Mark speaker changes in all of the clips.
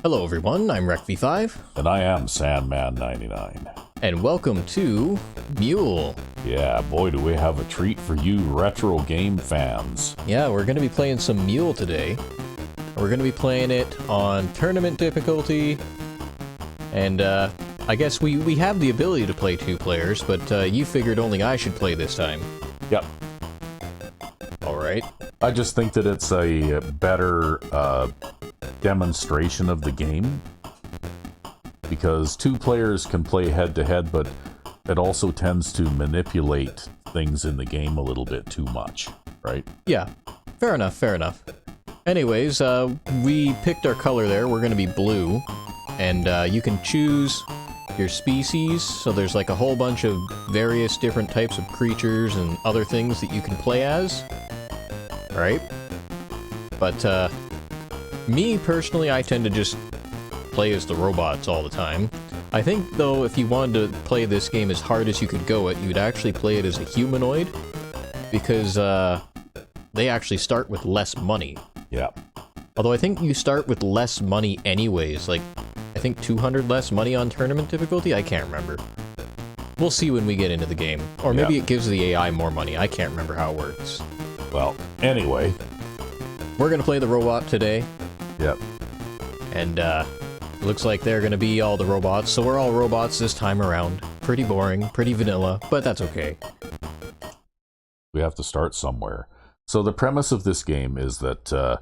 Speaker 1: Hello everyone, I'm RecV5,
Speaker 2: And I am Sandman99.
Speaker 1: and welcome to Mule.
Speaker 2: Yeah, boy, do we have a treat for you retro game fans.
Speaker 1: Yeah, we're going to be playing some Mule today. We're going to be playing it on tournament difficulty, and I guess we have the ability to play two players, but you figured only I should play this time.
Speaker 2: Yep.
Speaker 1: Alright.
Speaker 2: I just think that it's a better demonstration of the game, because two players can play head-to-head, but it also tends to manipulate things in the game a little bit too much, right?
Speaker 1: Yeah, fair enough, fair enough. Anyways, we picked our color there. We're going to be blue, and you can choose your species, so there's like a whole bunch of various different types of creatures and other things that you can play as. Right? But, me personally, I tend to just play as the robots all the time. I think, though, if you wanted to play this game as hard as you could go it, you'd actually play it as a humanoid, because, they actually start with less money.
Speaker 2: Yeah.
Speaker 1: Although I think you start with less money anyways, like, I think 200 less money on tournament difficulty? I can't remember. We'll see when we get into the game. Or maybe it gives the AI more money, I can't remember how it works.
Speaker 2: Well, anyway.
Speaker 1: We're gonna play the robot today.
Speaker 2: Yep.
Speaker 1: And, looks like they're gonna be all the robots, so we're all robots this time around. Pretty boring, pretty vanilla, but that's okay.
Speaker 2: We have to start somewhere. So the premise of this game is that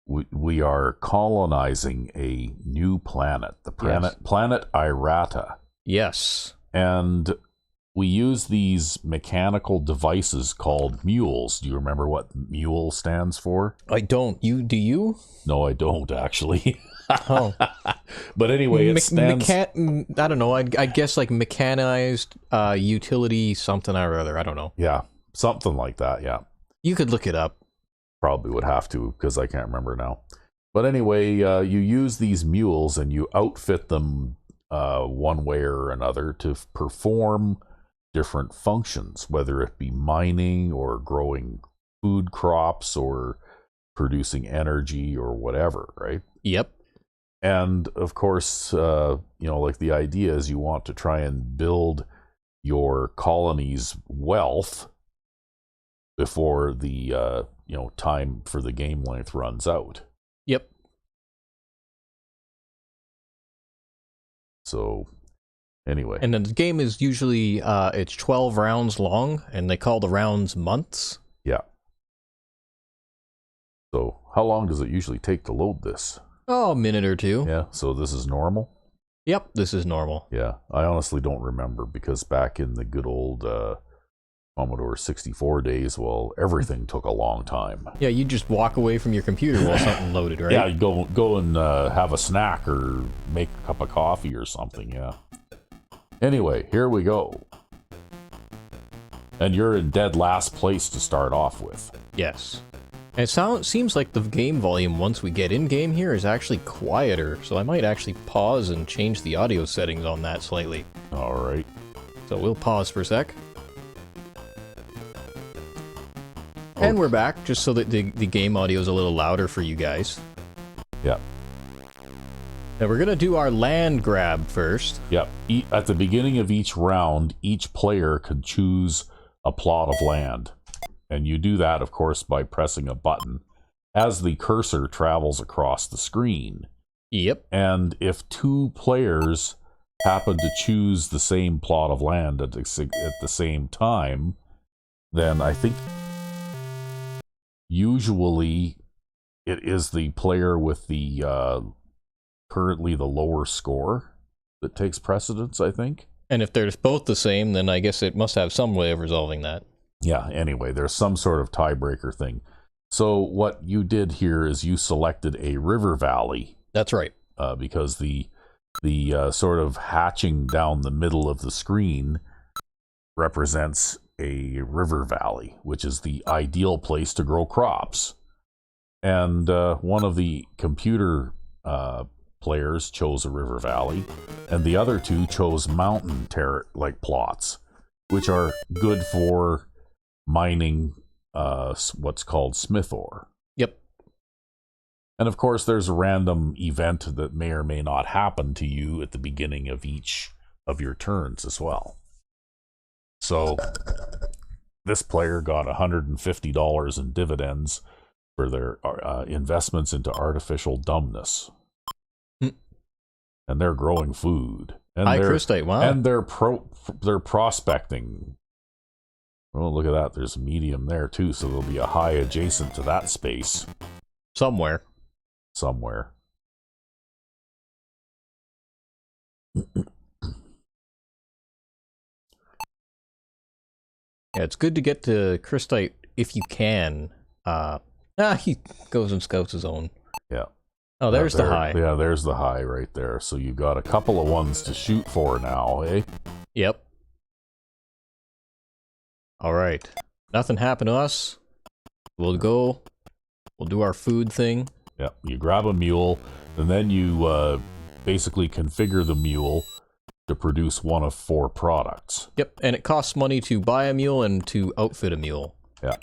Speaker 2: we are colonizing a new planet, the planet Irata.
Speaker 1: Yes.
Speaker 2: And we use these mechanical devices called mules. Do you remember what mule stands for?
Speaker 1: I don't. Do you?
Speaker 2: No, I don't, actually.
Speaker 1: Oh.
Speaker 2: But anyway, it stands...
Speaker 1: I don't know, I guess like mechanized utility something or other, I don't know.
Speaker 2: Yeah, something like that, yeah.
Speaker 1: You could look it up.
Speaker 2: Probably would have to, because I can't remember now. But anyway, you use these mules and you outfit them one way or another to perform different functions, whether it be mining or growing food crops or producing energy or whatever, right?
Speaker 1: Yep.
Speaker 2: And of course, like the idea is you want to try and build your colony's wealth before the time for the game length runs out.
Speaker 1: Yep.
Speaker 2: So anyway.
Speaker 1: And then the game is usually, it's 12 rounds long, and they call the rounds months.
Speaker 2: Yeah. So how long does it usually take to load this?
Speaker 1: Oh, a minute or two.
Speaker 2: Yeah, so this is normal?
Speaker 1: Yep, this is normal.
Speaker 2: Yeah, I honestly don't remember, because back in the good old Commodore 64 days, well, everything took a long time.
Speaker 1: Yeah, you just walk away from your computer while something loaded, right?
Speaker 2: Yeah, you go and have a snack or make a cup of coffee or something, yeah. Anyway, here we go. And you're in dead last place to start off with.
Speaker 1: Yes. And it seems like the game volume, once we get in-game here, is actually quieter, so I might actually pause and change the audio settings on that slightly.
Speaker 2: Alright.
Speaker 1: So we'll pause for a sec. And we're back, just so that the game audio is a little louder for you guys.
Speaker 2: Yep.
Speaker 1: Now we're gonna do our land grab first.
Speaker 2: Yep. At the beginning of each round, each player can choose a plot of land. And you do that, of course, by pressing a button as the cursor travels across the screen.
Speaker 1: Yep.
Speaker 2: And if two players happen to choose the same plot of land at the same time, then I think usually it is the player with the currently the lower score that takes precedence, I think. And
Speaker 1: if they're both the same, then I guess it must have some way of resolving that.
Speaker 2: Yeah, anyway, there's some sort of tiebreaker thing. So what you did here is you selected a river valley.
Speaker 1: That's right.
Speaker 2: Because the sort of hatching down the middle of the screen represents a river valley, which is the ideal place to grow crops. And one of the computer players chose a river valley, and the other two chose mountain plots, which are good for mining what's called smith ore.
Speaker 1: Yep.
Speaker 2: And of course, there's a random event that may or may not happen to you at the beginning of each of your turns as well. So this player got $150 in dividends for their investments into artificial dumbness. And they're growing food. And
Speaker 1: high crystite, wow.
Speaker 2: And they're prospecting. Well, look at that. There's a medium there too, so there'll be a high adjacent to that space.
Speaker 1: Somewhere. Yeah, it's good to get to crystite if you can. He goes and scouts his own.
Speaker 2: Yeah.
Speaker 1: Oh, there's the high.
Speaker 2: Yeah, there's the high right there. So you've got a couple of ones to shoot for now, eh?
Speaker 1: Yep. All right. Nothing happened to us. We'll do our food thing.
Speaker 2: Yeah, you grab a mule, and then you basically configure the mule to produce one of 4 products.
Speaker 1: Yep, and it costs money to buy a mule and to outfit a mule.
Speaker 2: Yeah.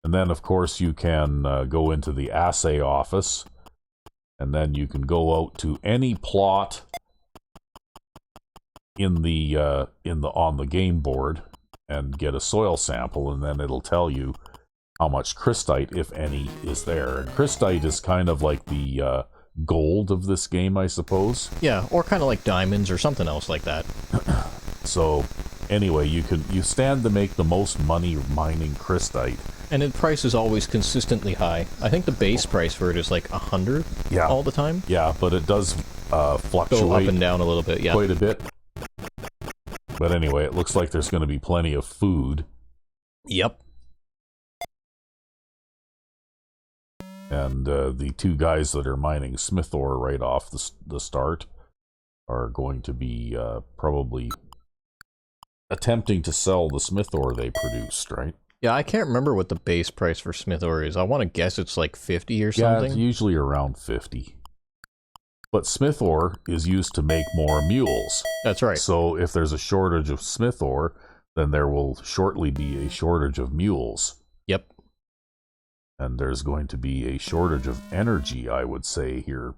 Speaker 2: And then, of course, you can go into the assay office, and then you can go out to any plot on the game board and get a soil sample, and then it'll tell you how much crystite, if any, is there. And crystite is kind of like the gold of this game, I suppose.
Speaker 1: Yeah, or kind of like diamonds or something else like that.
Speaker 2: So anyway, you stand to make the most money mining crystite.
Speaker 1: And the price is always consistently high. I think the base price for it is like 100 all the time.
Speaker 2: Yeah, but it does fluctuate.
Speaker 1: Go up and down a little bit, yeah.
Speaker 2: Quite a bit. But anyway, it looks like there's going to be plenty of food.
Speaker 1: Yep.
Speaker 2: And the 2 guys that are mining smith ore right off the start are going to be probably attempting to sell the smith ore they produced, right?
Speaker 1: Yeah, I can't remember what the base price for smith ore is. I want to guess it's like 50 or something.
Speaker 2: Yeah, it's usually around 50. But smith ore is used to make more mules.
Speaker 1: That's right.
Speaker 2: So if there's a shortage of smith ore, then there will shortly be a shortage of mules.
Speaker 1: Yep.
Speaker 2: And there's going to be a shortage of energy, I would say, here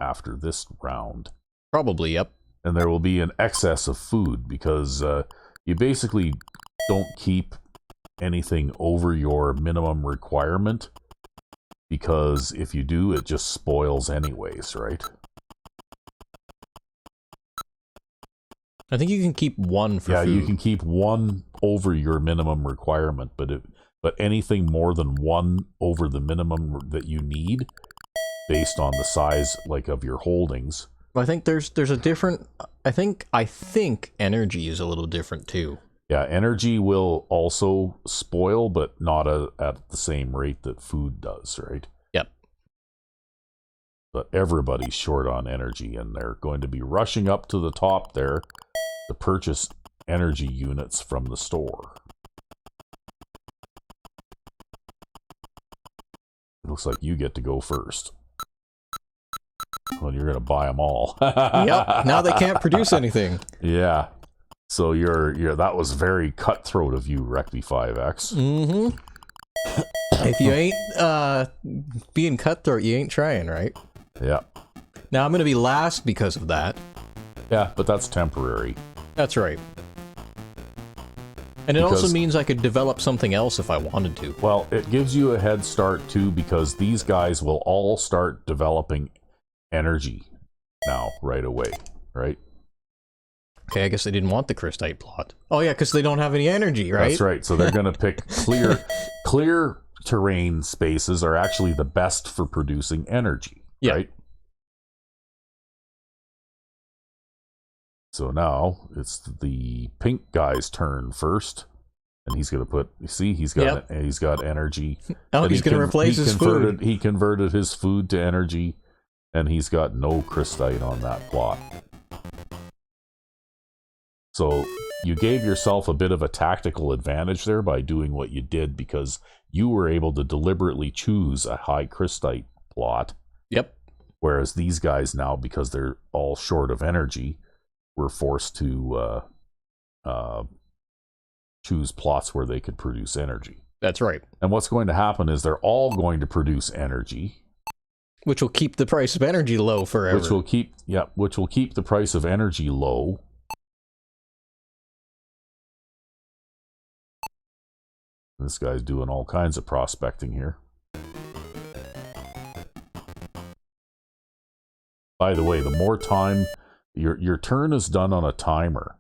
Speaker 2: after this round.
Speaker 1: Probably, yep.
Speaker 2: And there will be an excess of food because you basically don't keep anything over your minimum requirement, because if you do, it just spoils anyways, right?
Speaker 1: I think you can keep 1 for food.
Speaker 2: Yeah, you can keep 1 over your minimum requirement, but anything more than 1 over the minimum that you need, based on the size of your holdings.
Speaker 1: I think there's a different. I think energy is a little different too.
Speaker 2: Yeah, energy will also spoil, but not at the same rate that food does, right?
Speaker 1: Yep.
Speaker 2: But everybody's short on energy, and they're going to be rushing up to the top there to purchase energy units from the store. It looks like you get to go first. Well, you're going to buy them all.
Speaker 1: Yep, now they can't produce anything.
Speaker 2: Yeah. So that was very cutthroat of you, Recti5X.
Speaker 1: Mm-hmm. If you ain't being cutthroat, you ain't trying, right?
Speaker 2: Yeah.
Speaker 1: Now I'm going to be last because of that.
Speaker 2: Yeah, but that's temporary.
Speaker 1: That's right. And it also means I could develop something else if I wanted to.
Speaker 2: Well, it gives you a head start too, because these guys will all start developing energy now right away, right?
Speaker 1: Okay, I guess they didn't want the crystite plot. Oh yeah, because they don't have any energy, right?
Speaker 2: That's right. So they're going to pick clear terrain spaces are actually the best for producing energy, right? So now it's the pink guy's turn first, and he's going to put. You see, he's got energy.
Speaker 1: Oh, he's going to replace his food.
Speaker 2: He converted his food to energy, and he's got no crystite on that plot. So you gave yourself a bit of a tactical advantage there by doing what you did, because you were able to deliberately choose a high crystite plot.
Speaker 1: Yep.
Speaker 2: Whereas these guys now, because they're all short of energy, were forced to choose plots where they could produce energy.
Speaker 1: That's right.
Speaker 2: And what's going to happen is they're all going to produce energy.
Speaker 1: Which will keep the price of energy low forever.
Speaker 2: Which will keep the price of energy low. This guy's doing all kinds of prospecting here. By the way, the more time your turn is done on a timer,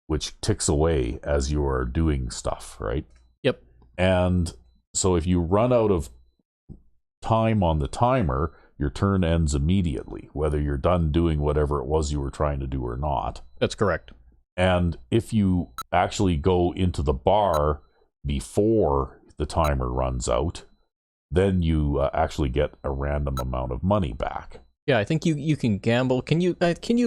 Speaker 2: which ticks away as you are doing stuff, right?
Speaker 1: Yep.
Speaker 2: And so if you run out of time on the timer, your turn ends immediately, whether you're done doing whatever it was you were trying to do or not.
Speaker 1: That's correct.
Speaker 2: And if you actually go into the bar before the timer runs out, then you actually get a random amount of money back.
Speaker 1: Yeah, I think you can gamble. Can you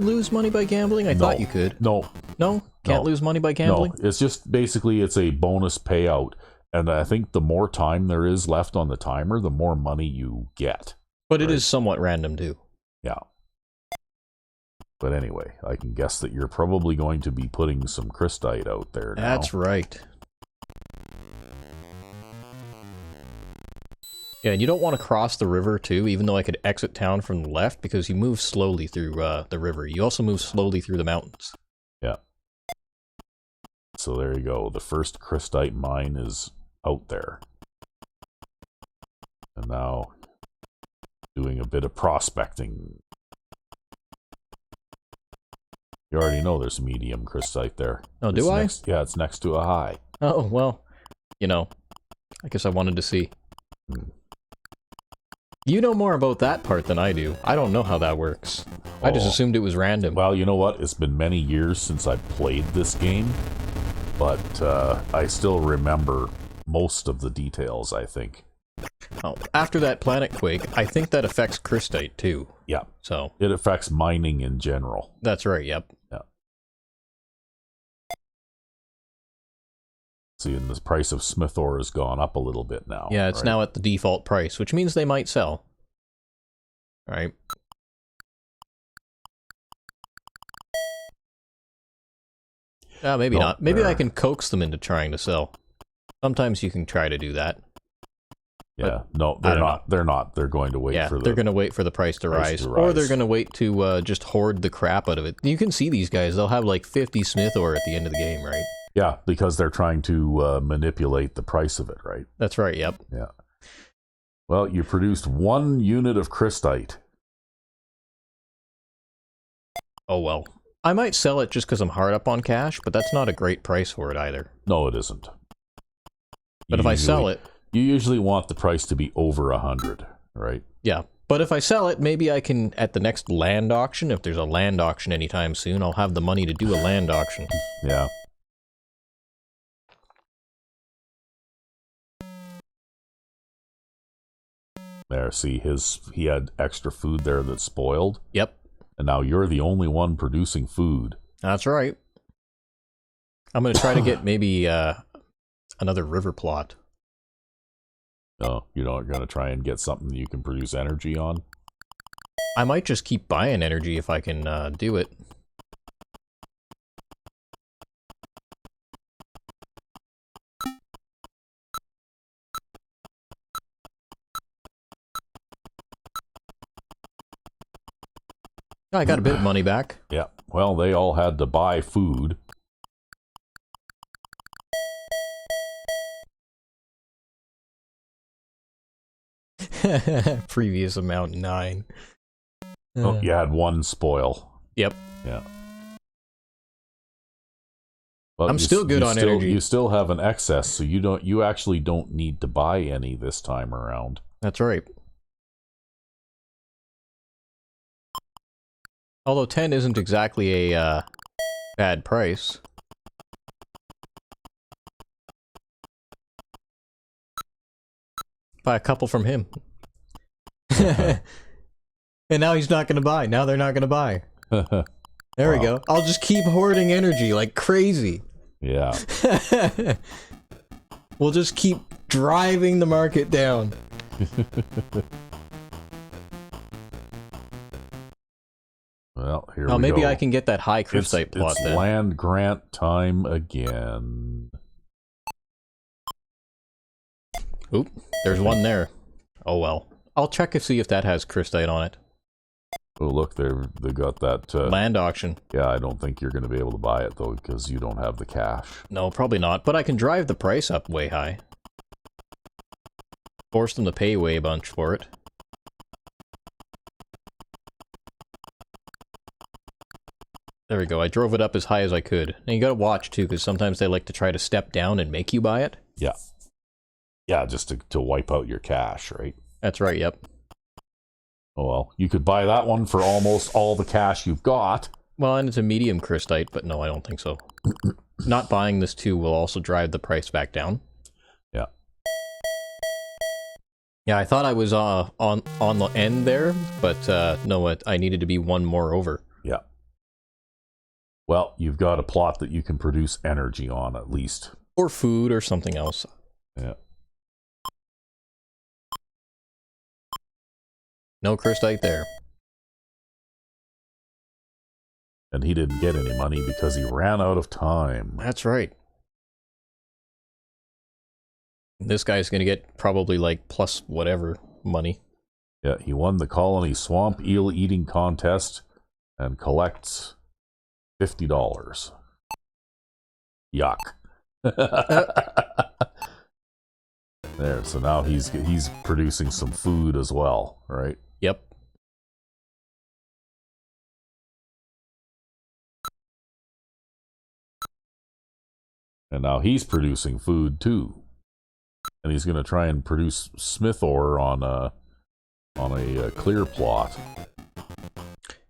Speaker 1: lose money by gambling? I thought you could.
Speaker 2: No.
Speaker 1: No? Can't lose money by gambling?
Speaker 2: No, it's just basically it's a bonus payout. And I think the more time there is left on the timer, the more money you get.
Speaker 1: But it is somewhat random too.
Speaker 2: Yeah. But anyway, I can guess that you're probably going to be putting some crystite out there now.
Speaker 1: That's right. Yeah, and you don't want to cross the river too, even though I could exit town from the left, because you move slowly through the river. You also move slowly through the mountains.
Speaker 2: Yeah. So there you go. The first crystite mine is out there. And now doing a bit of prospecting. You already know there's medium crystite there.
Speaker 1: Oh, do I?
Speaker 2: Yeah, it's next to a high.
Speaker 1: Oh, well, you know, I guess I wanted to see. You know more about that part than I do. I don't know how that works. I just assumed it was random.
Speaker 2: Well, you know what? It's been many years since I played this game, but I still remember most of the details, I think.
Speaker 1: Oh, after that planet quake, I think that affects crystite too.
Speaker 2: Yeah.
Speaker 1: So
Speaker 2: it affects mining in general.
Speaker 1: That's right, yep.
Speaker 2: Yeah. See, and the price of smith ore has gone up a little bit now.
Speaker 1: Yeah, it's now at the default price, which means they might sell. Right. Maybe not. Maybe I can coax them into trying to sell. Sometimes you can try to do that.
Speaker 2: Yeah, no, they're not. They're not. They're going to wait for
Speaker 1: they're going to wait for the price to rise. Or they're going to wait to just hoard the crap out of it. You can see these guys. They'll have like 50 smith ore at the end of the game, right?
Speaker 2: Yeah, because they're trying to manipulate the price of it, right?
Speaker 1: That's right, yep.
Speaker 2: Yeah. Well, you produced 1 unit of crystite.
Speaker 1: Oh, well. I might sell it just because I'm hard up on cash, but that's not a great price for it either.
Speaker 2: No, it isn't.
Speaker 1: But if I sell it...
Speaker 2: You usually want the price to be over 100, right?
Speaker 1: Yeah. But if I sell it, maybe I can, at the next land auction, if there's a land auction anytime soon, I'll have the money to do a land auction.
Speaker 2: Yeah. There, see, he had extra food there that spoiled.
Speaker 1: Yep.
Speaker 2: And now you're the only one producing food.
Speaker 1: That's right. I'm going to try to get maybe another river plot.
Speaker 2: No, you're not going to try and get something you can produce energy on?
Speaker 1: I might just keep buying energy if I can do it. I got a bit of money back.
Speaker 2: Yeah, well, they all had to buy food.
Speaker 1: Previous amount 9.
Speaker 2: Oh, you had 1 spoil.
Speaker 1: Yep.
Speaker 2: Yeah. Well,
Speaker 1: I'm still good on energy.
Speaker 2: You still have an excess, so you actually don't need to buy any this time around.
Speaker 1: That's right. Although 10 isn't exactly a bad price. Buy a couple from him. And now he's not going to buy. Now they're not going to buy. There we go. I'll just keep hoarding energy like crazy.
Speaker 2: Yeah.
Speaker 1: We'll just keep driving the market down.
Speaker 2: Well, here we go.
Speaker 1: Maybe I can get that high crystite plot then.
Speaker 2: It's land grant time again.
Speaker 1: Oop, there's one there. Oh well. I'll check to see if that has crystite on it.
Speaker 2: Oh, look, they got that...
Speaker 1: Land auction.
Speaker 2: Yeah, I don't think you're going to be able to buy it, though, because you don't have the cash.
Speaker 1: No, probably not, but I can drive the price up way high. Force them to pay way a bunch for it. There we go, I drove it up as high as I could. And you gotta watch, too, because sometimes they like to try to step down and make you buy it.
Speaker 2: Yeah. Yeah, just to wipe out your cash, right?
Speaker 1: That's right, yep.
Speaker 2: Oh, well, you could buy that one for almost all the cash you've got.
Speaker 1: Well, and it's a medium crystite, but no, I don't think so. Not buying this, too, will also drive the price back down.
Speaker 2: Yeah.
Speaker 1: Yeah, I thought I was on the end there, but no, I needed to be one more over.
Speaker 2: Yeah. Well, you've got a plot that you can produce energy on, at least.
Speaker 1: Or food or something else.
Speaker 2: Yeah.
Speaker 1: No crystite there.
Speaker 2: And he didn't get any money because he ran out of time.
Speaker 1: That's right. This guy's gonna get probably like plus whatever money.
Speaker 2: Yeah, he won the colony swamp eel eating contest and collects $50. Yuck. There, so now he's producing some food as well, right?
Speaker 1: Yep.
Speaker 2: And now he's producing food too. And he's going to try and produce smith ore on a clear plot.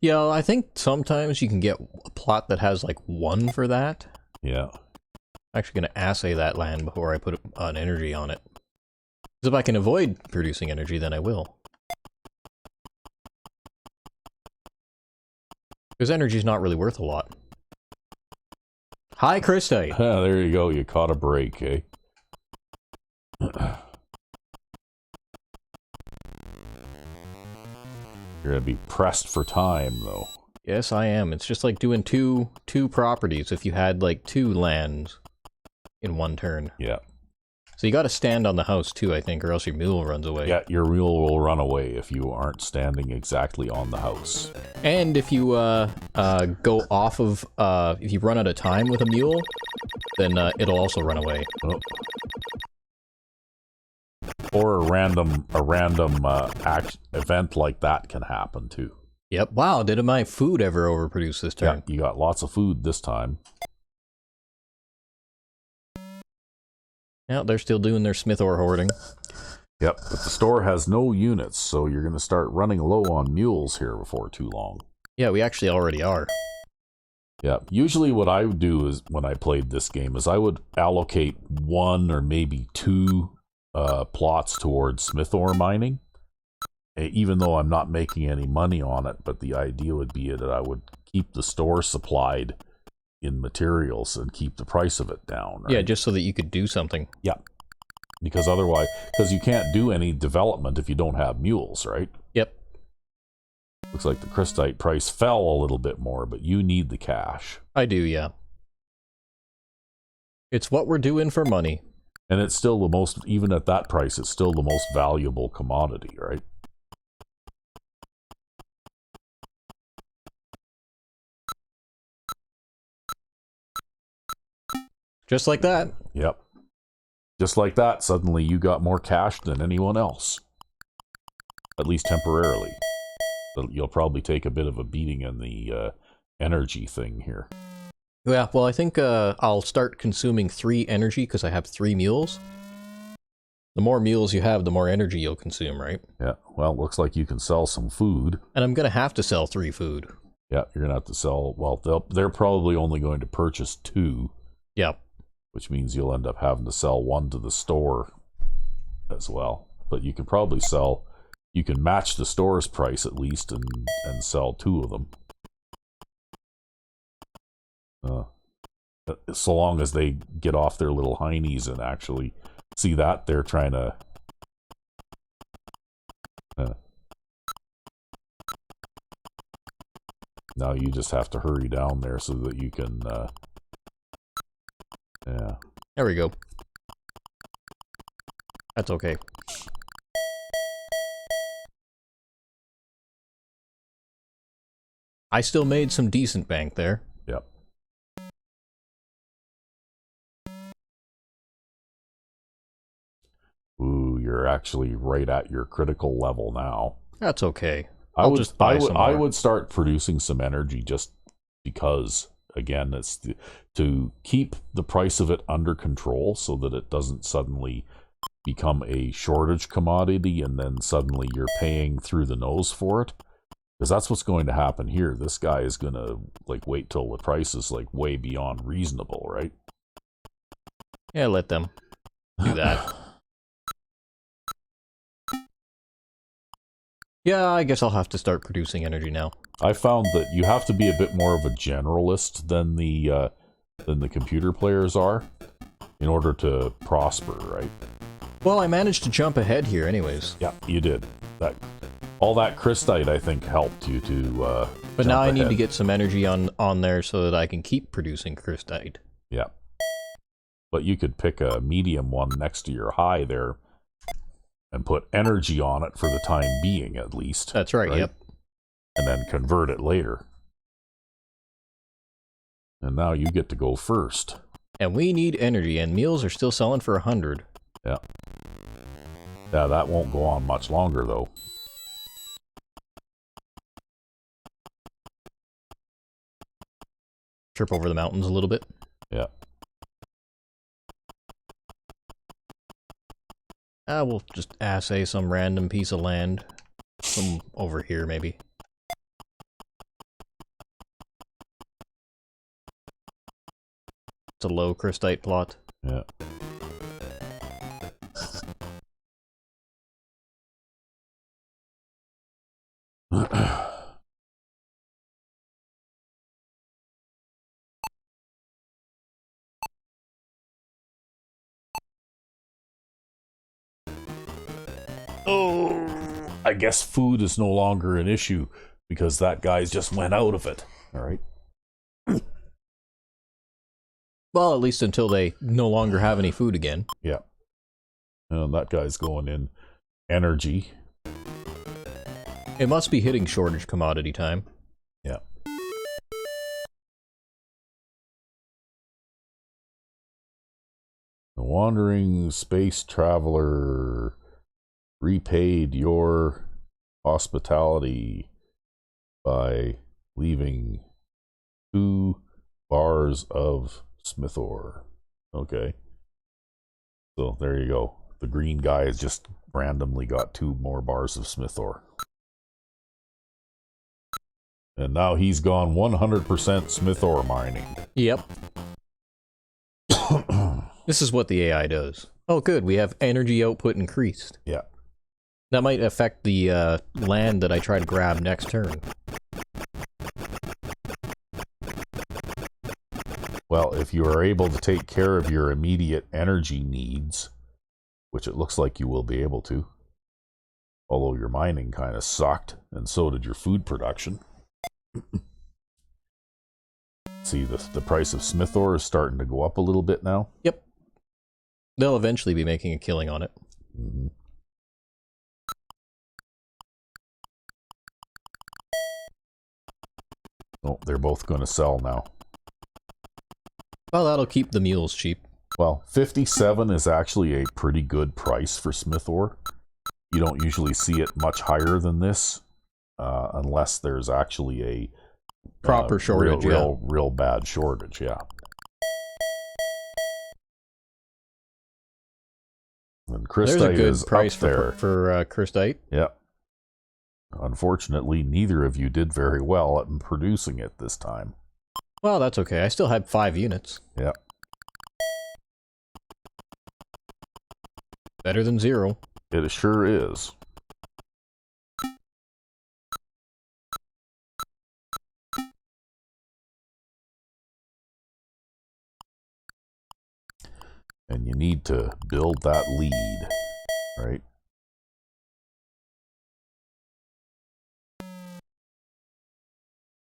Speaker 1: Yeah, I think sometimes you can get a plot that has like one for that.
Speaker 2: Yeah.
Speaker 1: I'm actually going to assay that land before I put an energy on it. Because if I can avoid producing energy, then I will. Because energy's not really worth a lot. Hi, crystite!
Speaker 2: There you go, you caught a break, eh? You're going to be pressed for time, though.
Speaker 1: Yes, I am. It's just like doing two properties if you had like 2 lands in one turn.
Speaker 2: Yeah.
Speaker 1: So you gotta stand on the house too, I think, or else your mule runs away.
Speaker 2: Yeah, your mule will run away if you aren't standing exactly on the house.
Speaker 1: And if you go off of, if you run out of time with a mule, then it'll also run away.
Speaker 2: Oh. Or a random event like that can happen too.
Speaker 1: Yep. Wow, did my food ever overproduce this turn?
Speaker 2: Yeah, you got lots of food this time.
Speaker 1: Yeah, they're still doing their smith ore hoarding.
Speaker 2: Yep, but the store has no units, so you're going to start running low on mules here before too long.
Speaker 1: Yeah, we actually already are.
Speaker 2: Yeah, usually what I would do is, when I played this game, is I would allocate 1 or maybe 2 plots towards smith ore mining, even though I'm not making any money on it, but the idea would be that I would keep the store supplied in materials and keep the price of it down. Right?
Speaker 1: Yeah, just so that you could do something.
Speaker 2: Yeah. Because otherwise, because you can't do any development if you don't have mules, right?
Speaker 1: Yep.
Speaker 2: Looks like the crystite price fell a little bit more, but you need the cash.
Speaker 1: I do, yeah. It's what we're doing for money.
Speaker 2: And it's still the most, even at that price, it's still the most valuable commodity, right?
Speaker 1: Just like that.
Speaker 2: Yep. Just like that, suddenly you got more cash than anyone else. At least temporarily. But you'll probably take a bit of a beating in the energy thing here.
Speaker 1: Yeah, well, I think I'll start consuming 3 energy because I have 3 mules. The more mules you have, the more energy you'll consume, right?
Speaker 2: Yeah, well, looks like you can sell some food.
Speaker 1: And I'm going to have to sell 3 food.
Speaker 2: Yeah, you're going to have to sell, well, they're probably only going to purchase 2.
Speaker 1: Yeah.
Speaker 2: Which means you'll end up having to sell 1 to the store as well. But you could probably sell, you can match the store's price at least and sell 2 of them. So long as they get off their little heinies and actually see that they're trying to now you just have to hurry down there so that you can yeah.
Speaker 1: There we go. That's okay. I still made some decent bank there.
Speaker 2: Yep. Ooh, you're actually right at your critical level now.
Speaker 1: That's okay.
Speaker 2: I
Speaker 1: More.
Speaker 2: would start producing some energy just because, again, it's to keep the price of it under control so that it doesn't suddenly become a shortage commodity and then suddenly you're paying through the nose for it. Because that's what's going to happen here. This guy is going to like wait till the price is like way beyond reasonable, right?
Speaker 1: Yeah, let them do that. Yeah, I guess I'll have to start producing energy now.
Speaker 2: I found that you have to be a bit more of a generalist than the computer players are in order to prosper, right?
Speaker 1: Well, I managed to jump ahead here anyways.
Speaker 2: Yeah, you did. All that crystite, I think, helped you to
Speaker 1: But now I need
Speaker 2: ahead.
Speaker 1: to get some energy on there so that I can keep producing crystite.
Speaker 2: Yeah. But you could pick a medium one next to your high there and put energy on it for the time being, at least.
Speaker 1: That's right, yep.
Speaker 2: And then convert it later. And now you get to go first.
Speaker 1: And we need energy, and mules are still selling for 100.
Speaker 2: Yeah. Yeah, that won't go on much longer, though.
Speaker 1: Trip over the mountains a little bit.
Speaker 2: Yeah.
Speaker 1: We'll just assay some random piece of land. Some over here, maybe. It's a low crystite plot.
Speaker 2: Yeah. Oh, I guess food is no longer an issue because that guy's just went out of it. All right.
Speaker 1: Well, at least until they no longer have any food again.
Speaker 2: Yeah. And that guy's going in energy.
Speaker 1: It must be hitting shortage commodity time.
Speaker 2: Yeah. The wandering space traveler repaid your hospitality by leaving 2 bars of smith ore. Okay. So there you go. The green guy has just randomly got 2 more bars of smith ore. And now he's gone 100% smith ore mining.
Speaker 1: Yep. This is what the AI does. Oh, good. We have energy output increased.
Speaker 2: Yeah.
Speaker 1: That might affect the land that I try to grab next turn.
Speaker 2: Well, if you are able to take care of your immediate energy needs, which it looks like you will be able to, although your mining kind of sucked, and so did your food production. See, the price of smith ore is starting to go up a little bit now.
Speaker 1: Yep. They'll eventually be making a killing on it.
Speaker 2: Mm-hmm. Oh, they're both going to sell now.
Speaker 1: Well, that'll keep the mules cheap.
Speaker 2: Well, 57 is actually a pretty good price for smith ore. You don't usually see it much higher than this, unless there's actually a
Speaker 1: proper shortage,
Speaker 2: real bad shortage, yeah. And crystite
Speaker 1: There's a good
Speaker 2: is
Speaker 1: price
Speaker 2: up there.
Speaker 1: for crystite.
Speaker 2: Yeah. Unfortunately, neither of you did very well at producing it this time.
Speaker 1: Well, that's okay. I still had 5 units.
Speaker 2: Yeah.
Speaker 1: Better than 0.
Speaker 2: It sure is. And you need to build that lead, right?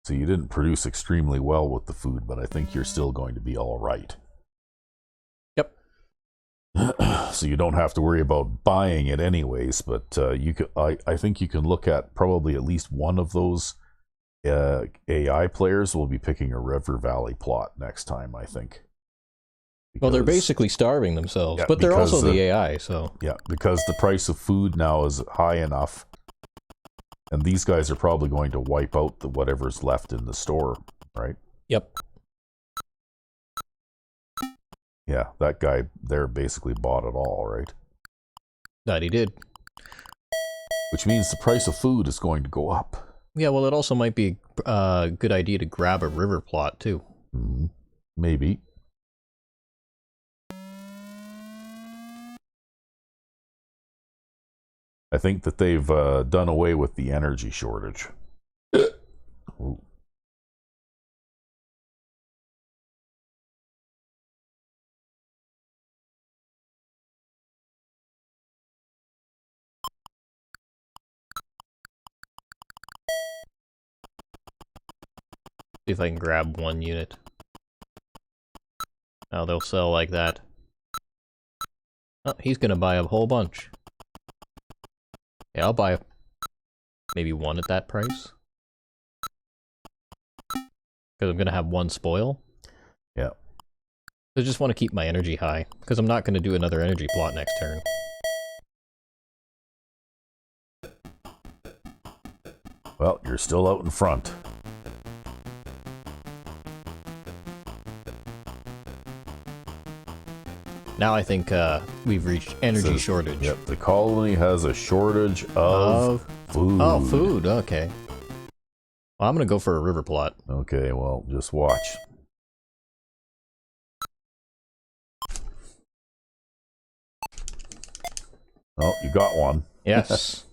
Speaker 2: So you didn't produce extremely well with the food, but I think you're still going to be all right.
Speaker 1: Yep.
Speaker 2: So you don't have to worry about buying it anyways. But you could, I think you can look at probably at least one of those AI players will be picking a River Valley plot next time, I think.
Speaker 1: Well, they're basically starving themselves,
Speaker 2: Yeah,
Speaker 1: but they're also
Speaker 2: because,
Speaker 1: the AI, so...
Speaker 2: Yeah, because the price of food now is high enough, and these guys are probably going to wipe out the whatever's left in the store, right?
Speaker 1: Yep.
Speaker 2: Yeah, that guy there basically bought it all, right?
Speaker 1: That he did.
Speaker 2: Which means the price of food is going to go up.
Speaker 1: Yeah, well, it also might be a good idea to grab a river plot, too.
Speaker 2: Mm-hmm. Maybe. I think that they've done away with the energy shortage. Ooh.
Speaker 1: See if I can grab one unit. Oh, they'll sell like that. Oh, he's gonna buy a whole bunch. Yeah, I'll buy maybe one at that price. Because I'm gonna have one spoil.
Speaker 2: Yeah.
Speaker 1: I just want to keep my energy high, because I'm not gonna do another energy plot next turn.
Speaker 2: Well, you're still out in front.
Speaker 1: Now I think we've reached energy shortage.
Speaker 2: Yep, the colony has a shortage of food.
Speaker 1: Oh, food, okay. Well, I'm gonna go for a river plot.
Speaker 2: Okay, well, just watch. Oh, you got one.
Speaker 1: Yes.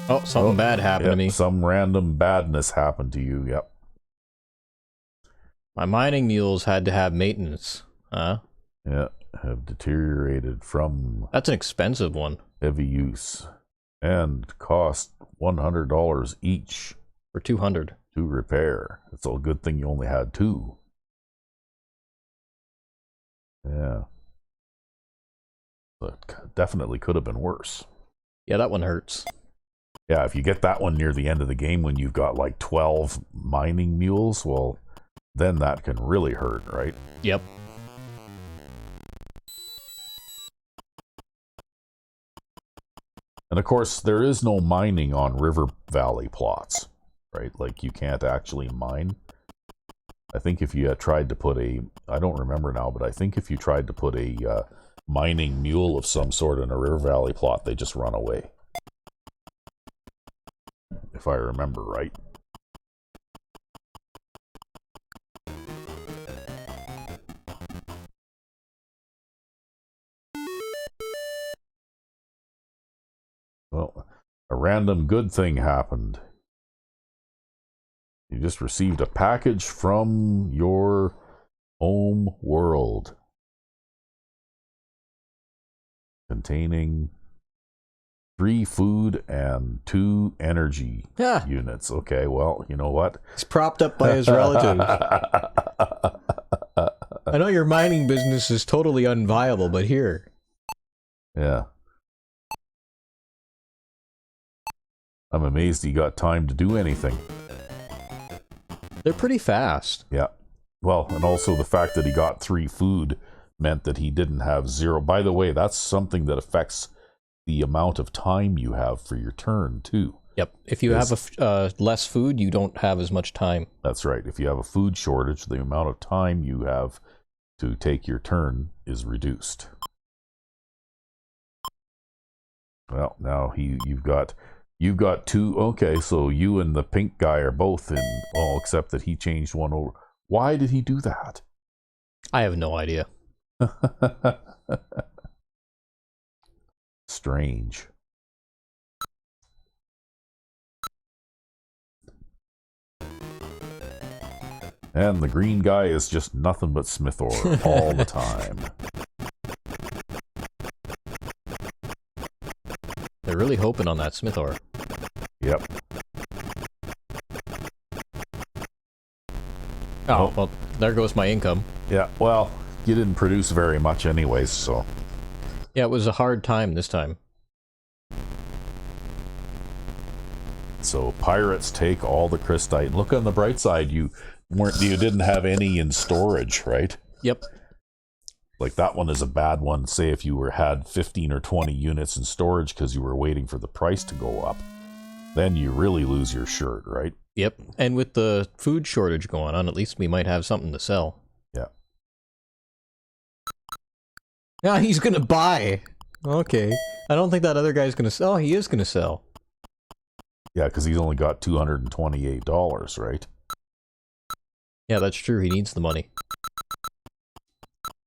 Speaker 1: Oh, something bad happened to me.
Speaker 2: Some random badness happened to you, yep.
Speaker 1: My mining mules had to have maintenance. Huh?
Speaker 2: Yeah, have deteriorated from...
Speaker 1: That's an expensive one.
Speaker 2: Heavy use. And cost $100 each.
Speaker 1: For 200.
Speaker 2: To repair. It's a good thing you only had 2. Yeah. But definitely could have been worse.
Speaker 1: Yeah, that one hurts.
Speaker 2: Yeah, if you get that one near the end of the game when you've got like 12 mining mules, well, then that can really hurt, right?
Speaker 1: Yep.
Speaker 2: And of course, there is no mining on river valley plots, right? Like, you can't actually mine. I think if you tried to put a, I don't remember now, but I think if you tried to put a mining mule of some sort in a river valley plot, they just run away. If I remember right. Well, a random good thing happened. You just received a package from your home world containing 3 food and 2 energy units. Okay, well, you know what?
Speaker 1: He's propped up by his relatives. I know your mining business is totally unviable, but here.
Speaker 2: Yeah. I'm amazed he got time to do anything.
Speaker 1: They're pretty fast.
Speaker 2: Yeah. Well, and also the fact that he got 3 food meant that he didn't have 0. By the way, that's something that affects the amount of time you have for your turn, too.
Speaker 1: Yep. If you have less food, you don't have as much time.
Speaker 2: That's right. If you have a food shortage, the amount of time you have to take your turn is reduced. Well, now you've got 2. Okay, so you and the pink guy are both in. Oh, except that he changed one over. Why did he do that?
Speaker 1: I have no idea.
Speaker 2: Strange. And the green guy is just nothing but smith ore all the time.
Speaker 1: They're really hoping on that smith ore.
Speaker 2: Yep.
Speaker 1: Oh, well, There goes my income.
Speaker 2: Yeah, well, you didn't produce very much anyways, so...
Speaker 1: Yeah, it was a hard time this time.
Speaker 2: So pirates take all the crystite. Look on the bright side, you didn't have any in storage, right?
Speaker 1: Yep.
Speaker 2: Like that one is a bad one. Say if you had 15 or 20 units in storage because you were waiting for the price to go up, then you really lose your shirt, right?
Speaker 1: Yep. And with the food shortage going on, at least we might have something to sell.
Speaker 2: Yeah.
Speaker 1: Yeah, he's gonna buy. Okay. I don't think that other guy's gonna sell. He is gonna sell.
Speaker 2: Yeah, because he's only got $228, right?
Speaker 1: Yeah, that's true. He needs the money.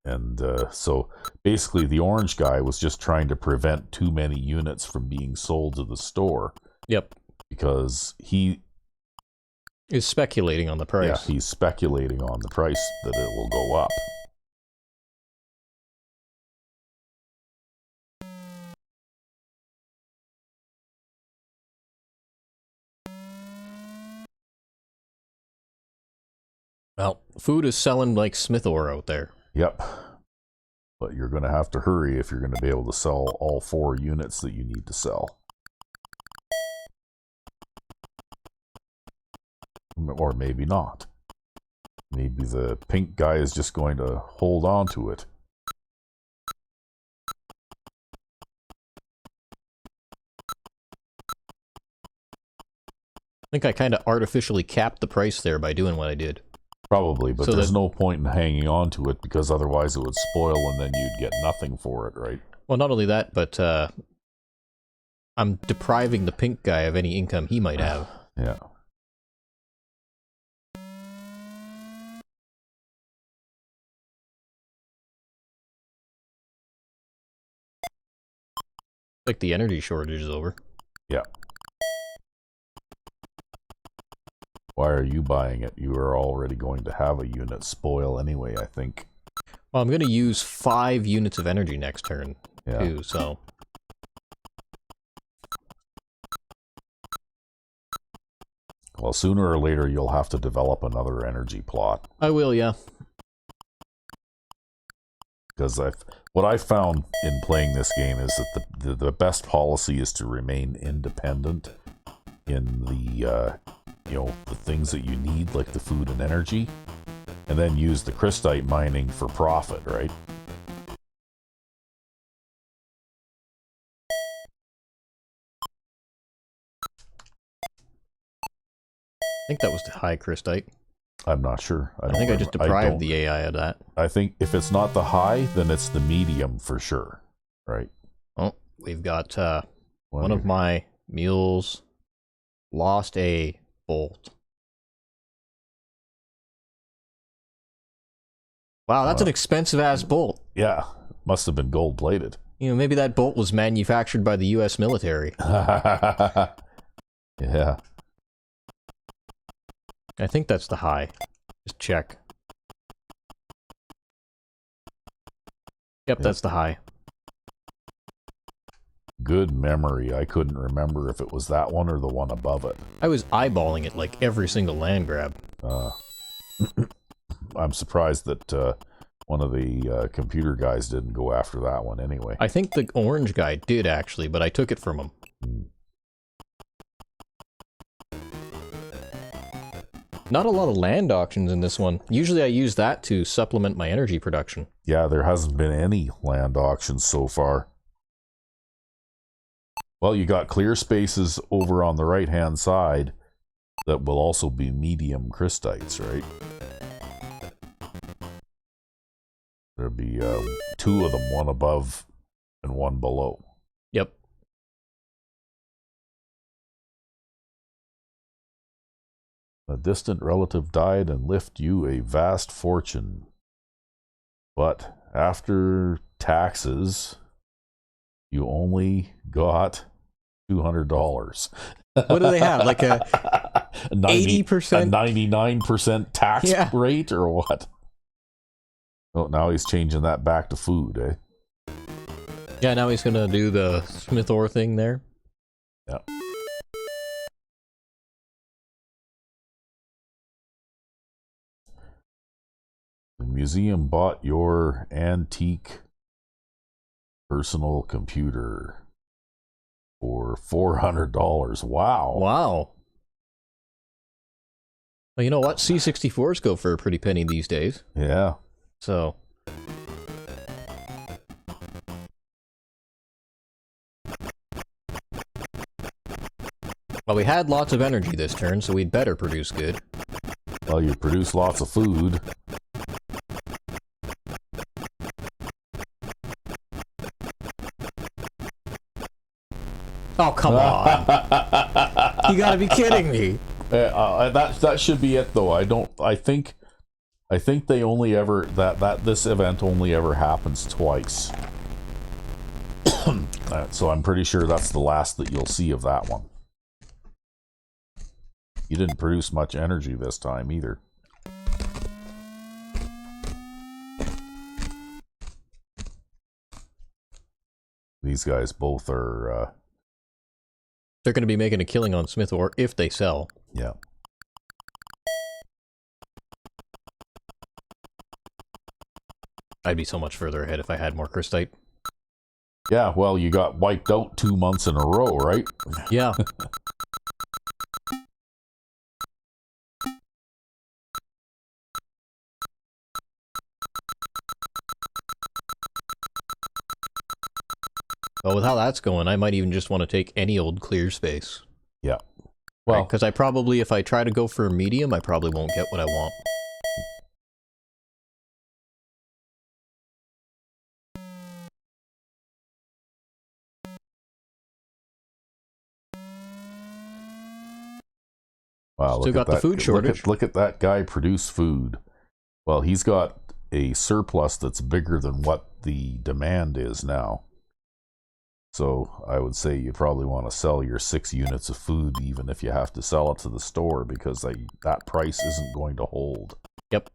Speaker 2: And so basically the orange guy was just trying to prevent too many units from being sold to the store.
Speaker 1: Yep.
Speaker 2: Because he
Speaker 1: is speculating on the price.
Speaker 2: Yeah, he's speculating on the price that it will go up.
Speaker 1: Well, food is selling like Smith ore out there.
Speaker 2: Yep. But you're going to have to hurry if you're going to be able to sell all 4 units that you need to sell. Or maybe not. Maybe the pink guy is just going to hold on to it.
Speaker 1: I think I kind of artificially capped the price there by doing what I did.
Speaker 2: Probably, but
Speaker 1: so
Speaker 2: there's no point in hanging on to it because otherwise it would spoil and then you'd get nothing for it, right?
Speaker 1: Well, not only that, but I'm depriving the pink guy of any income he might have.
Speaker 2: Yeah.
Speaker 1: Like the energy shortage is over.
Speaker 2: Yeah. Why are you buying it? You are already going to have a unit spoil anyway, I think.
Speaker 1: Well, I'm going to use 5 units of energy next turn, too, so...
Speaker 2: Well, sooner or later you'll have to develop another energy plot.
Speaker 1: I will, yeah.
Speaker 2: Because what I've found in playing this game is that the best policy is to remain independent in the the things that you need, like the food and energy, and then use the crystite mining for profit, right?
Speaker 1: I think that was the high crystite.
Speaker 2: I'm not sure.
Speaker 1: I think I just deprived the AI of that.
Speaker 2: I think if it's not the high, then it's the medium for sure, right?
Speaker 1: Oh, we've got one of my mules lost a bolt. Wow, that's an expensive-ass bolt.
Speaker 2: Yeah, must have been gold-plated.
Speaker 1: You know, maybe that bolt was manufactured by the U.S. military.
Speaker 2: Yeah.
Speaker 1: I think that's the high. Just check. Yep, that's the high.
Speaker 2: Good memory. I couldn't remember if it was that one or the one above it.
Speaker 1: I was eyeballing it like every single land grab.
Speaker 2: I'm surprised that one of the computer guys didn't go after that one anyway.
Speaker 1: I think the orange guy did actually, but I took it from him. Not a lot of land auctions in this one. Usually I use that to supplement my energy production.
Speaker 2: Yeah, there hasn't been any land auctions so far. Well, you got clear spaces over on the right-hand side that will also be medium crystites, right? There'll be 2 of them, one above and one below.
Speaker 1: Yep.
Speaker 2: A distant relative died and left you a vast fortune. But after taxes, you only got $200.
Speaker 1: What do they have? Like a 80%?
Speaker 2: A 99% tax rate or what? Oh, now he's changing that back to food, eh?
Speaker 1: Yeah, now he's gonna do the Smith ore thing there.
Speaker 2: Yeah. The museum bought your antique personal computer for $400. Wow.
Speaker 1: Wow. Well, you know what? C64s go for a pretty penny these days.
Speaker 2: Yeah.
Speaker 1: So. Well, we had lots of energy this turn, so we'd better produce good.
Speaker 2: Well, you produce lots of food.
Speaker 1: Oh, come on. You gotta be kidding me.
Speaker 2: That should be it, though. I think they only ever this event only ever happens twice. So I'm pretty sure that's the last that you'll see of that one. You didn't produce much energy this time either. These guys both are
Speaker 1: They're gonna be making a killing on Smith ore if they sell.
Speaker 2: yeah.
Speaker 1: I'd be so much further ahead if I had more crystite.
Speaker 2: Yeah, well, you got wiped out 2 months in a row, right?
Speaker 1: Yeah. Well, with how that's going, I might even just want to take any old clear space.
Speaker 2: Yeah. Well,
Speaker 1: because I probably, if I try to go for a medium, I probably won't get what I want.
Speaker 2: wow,
Speaker 1: Still got the food shortage.
Speaker 2: Look at that guy produce food. Well, he's got a surplus that's bigger than what the demand is now. So I would say you probably want to sell your 6 units of food, even if you have to sell it to the store, because that price isn't going to hold.
Speaker 1: Yep.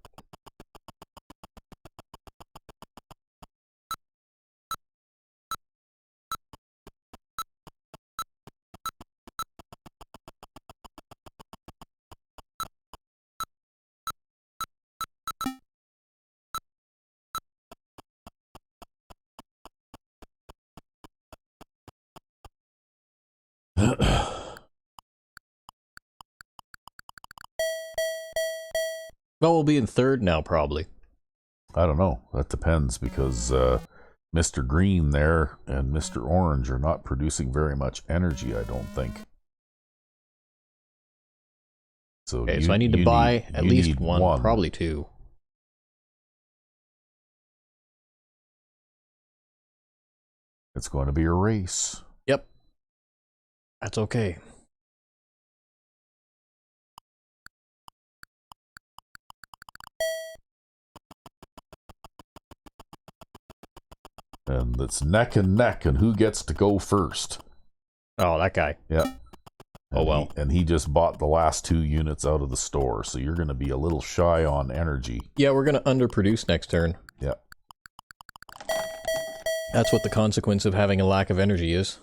Speaker 1: Well, we'll be in third now, probably.
Speaker 2: I don't know. That depends, because Mr. Green there and Mr. Orange are not producing very much energy, I don't think. So
Speaker 1: Okay, so I need to buy at least one, probably 2.
Speaker 2: It's going to be a race.
Speaker 1: Yep. That's okay.
Speaker 2: And it's neck and neck, and who gets to go first?
Speaker 1: Oh, that guy.
Speaker 2: Yeah.
Speaker 1: Oh, well.
Speaker 2: And he just bought the last 2 units out of the store, so you're going to be a little shy on energy.
Speaker 1: Yeah, we're going to underproduce next turn.
Speaker 2: Yeah.
Speaker 1: That's what the consequence of having a lack of energy is.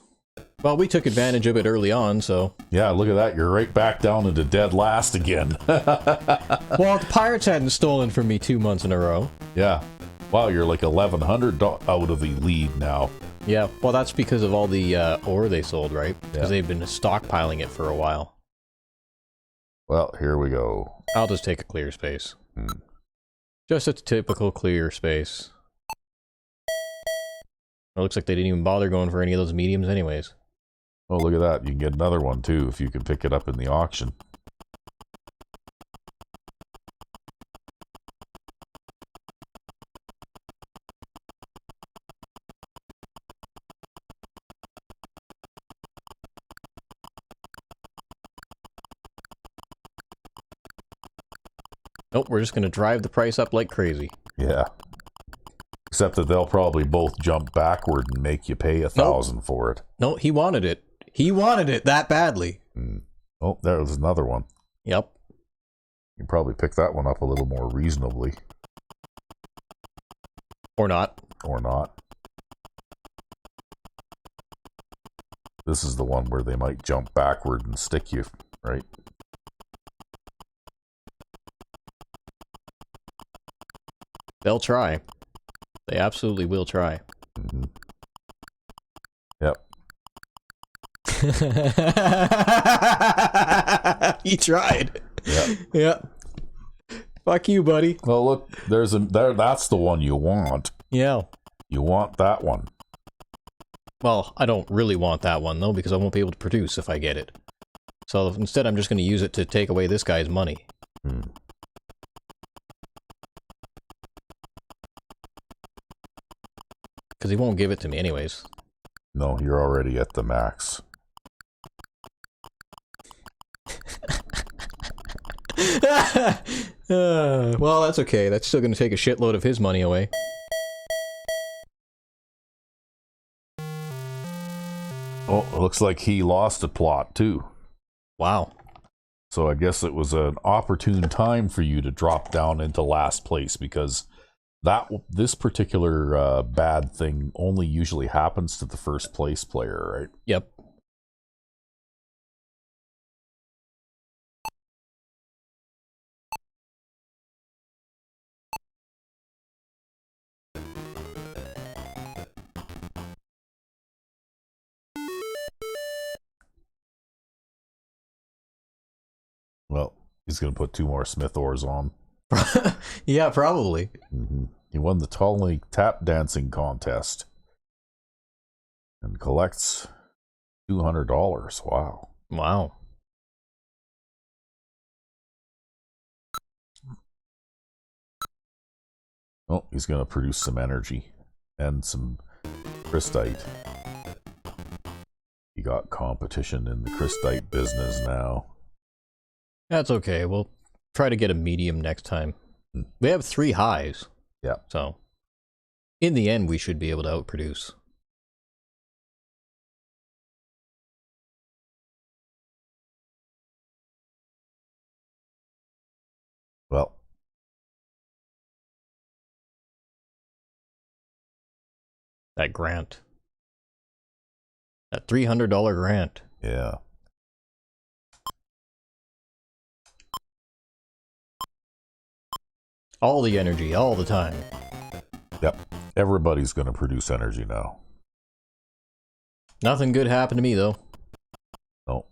Speaker 1: Well, we took advantage of it early on, so...
Speaker 2: Yeah, look at that. You're right back down into dead last again.
Speaker 1: Well, the pirates hadn't stolen from me 2 months in a row.
Speaker 2: Yeah. Wow, you're like 1,100 out of the lead now.
Speaker 1: Yeah, well, that's because of all the ore they sold, right? Because
Speaker 2: Yeah.
Speaker 1: they've been stockpiling it for a while.
Speaker 2: Well, here we go.
Speaker 1: I'll just take a clear space. Just a typical clear space. It looks like they didn't even bother going for any of those mediums anyways.
Speaker 2: Oh, look at that. You can get another one, too, if you can pick it up in the auction.
Speaker 1: Nope, we're just going to drive the price up like crazy.
Speaker 2: Yeah. Except that they'll probably both jump backward and make you pay 1,000 for it.
Speaker 1: No, he wanted it. He wanted it that badly.
Speaker 2: Oh, there was another one.
Speaker 1: Yep.
Speaker 2: You can probably pick that one up a little more reasonably.
Speaker 1: Or not.
Speaker 2: Or not. This is the one where they might jump backward and stick you, right?
Speaker 1: They'll try. They absolutely will try.
Speaker 2: Mm-hmm. Yep.
Speaker 1: He tried.
Speaker 2: Yep.
Speaker 1: Yep. Fuck you, buddy.
Speaker 2: Well, look, that's the one you want.
Speaker 1: Yeah.
Speaker 2: You want that one.
Speaker 1: Well, I don't really want that one, though, because I won't be able to produce if I get it. So instead, I'm just going to use it to take away this guy's money.
Speaker 2: Hmm.
Speaker 1: Because he won't give it to me anyways.
Speaker 2: No, you're already at the max.
Speaker 1: Well, that's okay. That's still going to take a shitload of his money away.
Speaker 2: Oh, it looks like he lost a plot, too.
Speaker 1: Wow.
Speaker 2: So I guess it was an opportune time for you to drop down into last place, because this particular bad thing only usually happens to the first place player, right?
Speaker 1: Yep.
Speaker 2: Well, he's going to put 2 more Smith ores on.
Speaker 1: Yeah, probably.
Speaker 2: Mm-hmm. He won the Tall Tap Dancing Contest and collects $200. Wow.
Speaker 1: Wow.
Speaker 2: Oh, he's going to produce some energy and some crystite. He got competition in the crystite business now.
Speaker 1: That's okay. We'll try to get a medium next time. We have 3 highs.
Speaker 2: Yeah.
Speaker 1: So, in the end, we should be able to outproduce.
Speaker 2: Well,
Speaker 1: That grant. That $300 grant.
Speaker 2: yeah.
Speaker 1: All the energy, all the time.
Speaker 2: Yep. Everybody's going to produce energy now.
Speaker 1: Nothing good happened to me, though.
Speaker 2: No.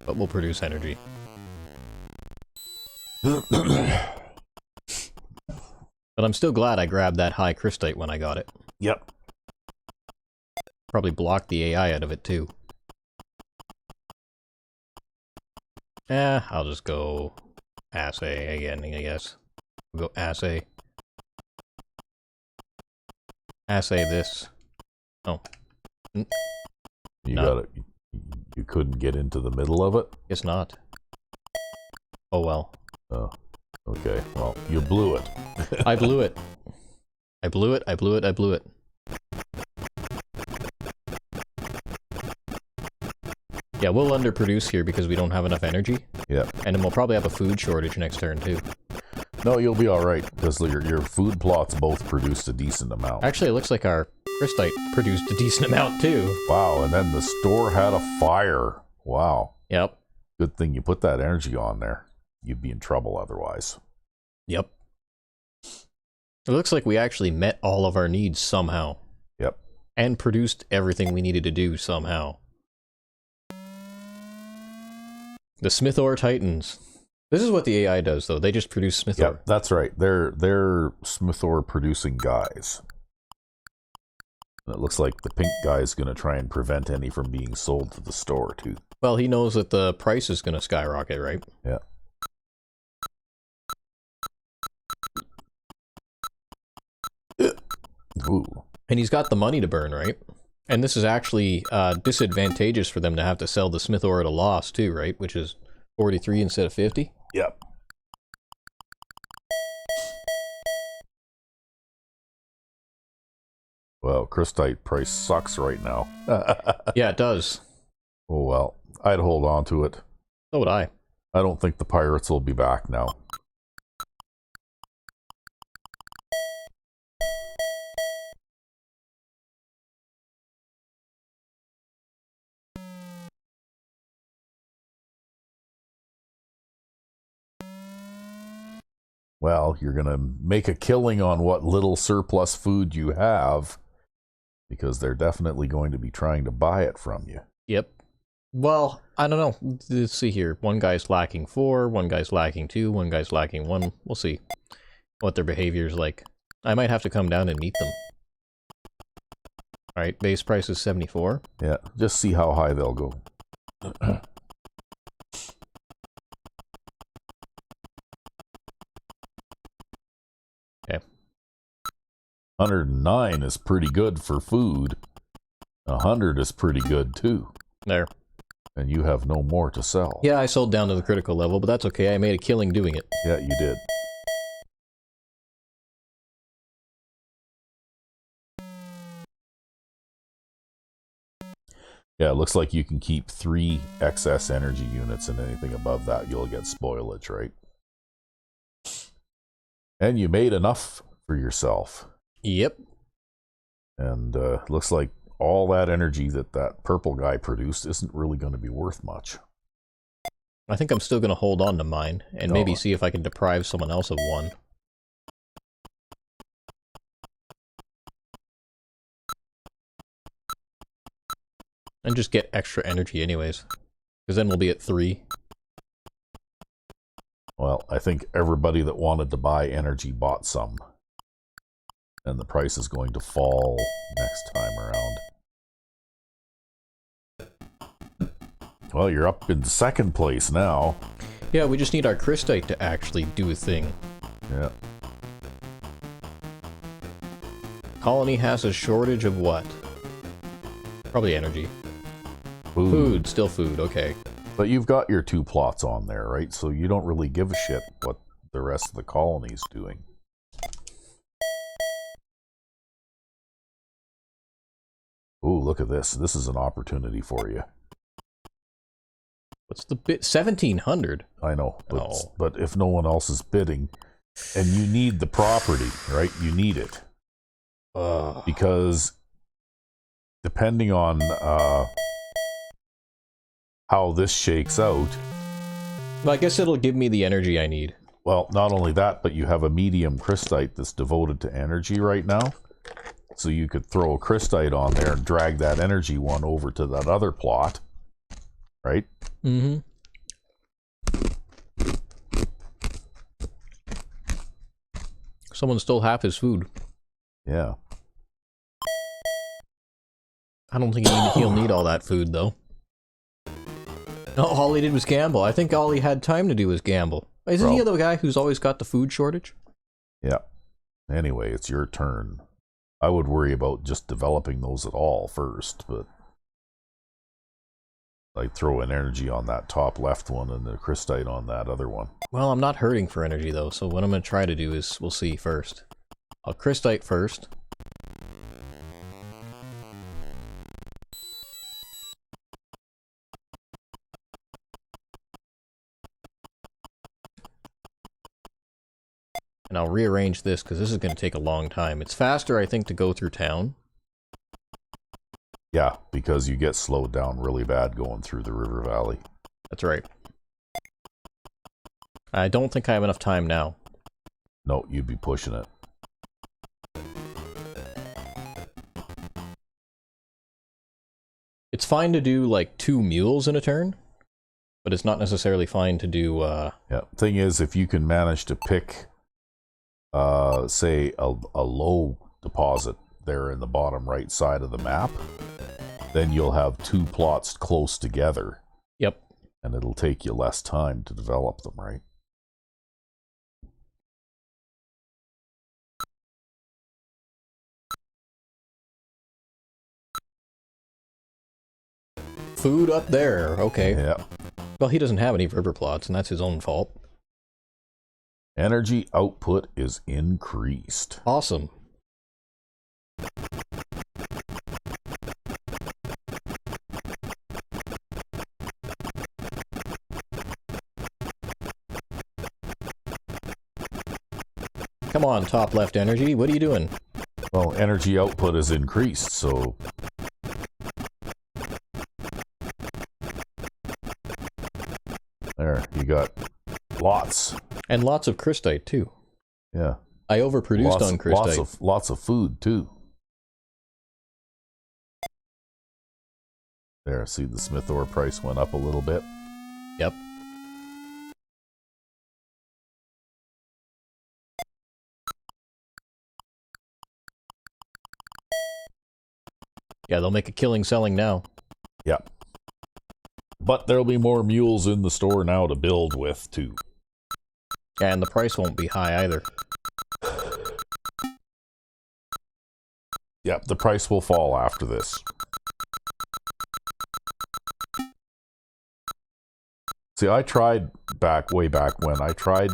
Speaker 1: But we'll produce energy. But I'm still glad I grabbed that high crystite when I got it.
Speaker 2: Yep.
Speaker 1: Probably blocked the AI out of it, too. I'll just go assay again, I guess. We'll go assay. Assay this. Oh.
Speaker 2: You
Speaker 1: No.
Speaker 2: got it. You couldn't get into the middle of it?
Speaker 1: Guess not. Oh well.
Speaker 2: Oh. Okay. Well, you blew it.
Speaker 1: I blew it. I blew it, I blew it, I blew it. Yeah, we'll underproduce here because we don't have enough energy.
Speaker 2: Yep.
Speaker 1: And then we'll probably have a food shortage next turn, too.
Speaker 2: No, you'll be all right, because your food plots both produced a decent amount.
Speaker 1: Actually, it looks like our crystite produced a decent amount, too.
Speaker 2: Wow, and then the store had a fire. Wow.
Speaker 1: Yep.
Speaker 2: Good thing you put that energy on there. You'd be in trouble otherwise.
Speaker 1: Yep. It looks like we actually met all of our needs somehow.
Speaker 2: Yep.
Speaker 1: And produced everything we needed to do somehow. The Smith Ore Titans. This is what the AI does, though. They just produce Smith Ore.
Speaker 2: Yep, that's right. They're Smith ore producing guys. And it looks like the pink guy is going to try and prevent any from being sold to the store, too.
Speaker 1: Well, he knows that the price is going to skyrocket, right?
Speaker 2: Yeah. Ooh.
Speaker 1: And he's got the money to burn, right? And this is actually disadvantageous for them to have to sell the Smith Ore at a loss, too, right? Which is 43 instead of 50.
Speaker 2: Yep. Well, crystite price sucks right now.
Speaker 1: Yeah, it does.
Speaker 2: Oh well, I'd hold on to it.
Speaker 1: So would I.
Speaker 2: I don't think the pirates will be back now. Well, you're going to make a killing on what little surplus food you have, because they're definitely going to be trying to buy it from you.
Speaker 1: Yep. Well, I don't know. Let's see here. One guy's lacking 4, one guy's lacking 2, one guy's lacking 1. We'll see what their behavior's like. I might have to come down and meet them. Alright, base price is 74.
Speaker 2: Yeah, just see how high they'll go. 109 is pretty good for food. 100 is pretty good too.
Speaker 1: There.
Speaker 2: And you have no more to sell.
Speaker 1: Yeah, I sold down to the critical level, but that's okay. I made a killing doing it.
Speaker 2: Yeah, you did. Yeah, it looks like you can keep 3 excess energy units, and anything above that you'll get spoilage, right? And you made enough for yourself.
Speaker 1: Yep.
Speaker 2: And looks like all that energy that purple guy produced isn't really going to be worth much.
Speaker 1: I think I'm still going to hold on to mine, and maybe see if I can deprive someone else of 1. And just get extra energy anyways. Because then we'll be at 3.
Speaker 2: Well, I think everybody that wanted to buy energy bought some. And the price is going to fall next time around. Well, you're up in 2nd place now.
Speaker 1: Yeah, we just need our crystite to actually do a thing.
Speaker 2: Yeah.
Speaker 1: Colony has a shortage of what? Probably energy. Food, still food, okay.
Speaker 2: But you've got your 2 plots on there, right? So you don't really give a shit what the rest of the colony's doing. Ooh, look at this. This is an opportunity for you.
Speaker 1: What's the bid? 1,700?
Speaker 2: I know, but if no one else is bidding, and you need the property, right? You need it. Because depending on how this shakes out...
Speaker 1: Well, I guess it'll give me the energy I need.
Speaker 2: Well, not only that, but you have a medium crystite that's devoted to energy right now. So you could throw a crystite on there and drag that energy one over to that other plot. Right?
Speaker 1: Mm-hmm. Someone stole half his food.
Speaker 2: Yeah.
Speaker 1: I don't think he'll need all that food, though. No, all he did was gamble. I think all he had time to do was gamble. Isn't he the guy who's always got the food shortage?
Speaker 2: Yeah. Anyway, it's your turn. I would worry about just developing those at all first, but I'd throw an energy on that top left one and the crystite on that other one.
Speaker 1: Well, I'm not hurting for energy, though, so what I'm going to try to do is, we'll see first. I'll crystite first. And I'll rearrange this, because this is going to take a long time. It's faster, I think, to go through town.
Speaker 2: Yeah, because you get slowed down really bad going through the river valley.
Speaker 1: That's right. I don't think I have enough time now.
Speaker 2: No, you'd be pushing it.
Speaker 1: It's fine to do, like, 2 mules in a turn, but it's not necessarily fine to do,
Speaker 2: Yeah, thing is, if you can manage to pick, say, a low deposit there in the bottom right side of the map, then you'll have 2 plots close together.
Speaker 1: Yep.
Speaker 2: And it'll take you less time to develop them, right?
Speaker 1: Food up there, okay.
Speaker 2: Yeah.
Speaker 1: Well, he doesn't have any river plots, and that's his own fault.
Speaker 2: Energy output is increased.
Speaker 1: Awesome. Come on, top left energy, what are you doing?
Speaker 2: Well, energy output is increased, so... There, you got lots.
Speaker 1: And lots of crystite, too.
Speaker 2: Yeah.
Speaker 1: I overproduced on crystite.
Speaker 2: Lots of food too. There, see the smith ore price went up a little bit.
Speaker 1: Yep. Yeah, they'll make a killing selling now.
Speaker 2: Yep. But there'll be more mules in the store now to build with, too.
Speaker 1: Yeah, and the price won't be high either.
Speaker 2: Yep, the price will fall after this. See, I tried way back when, I tried,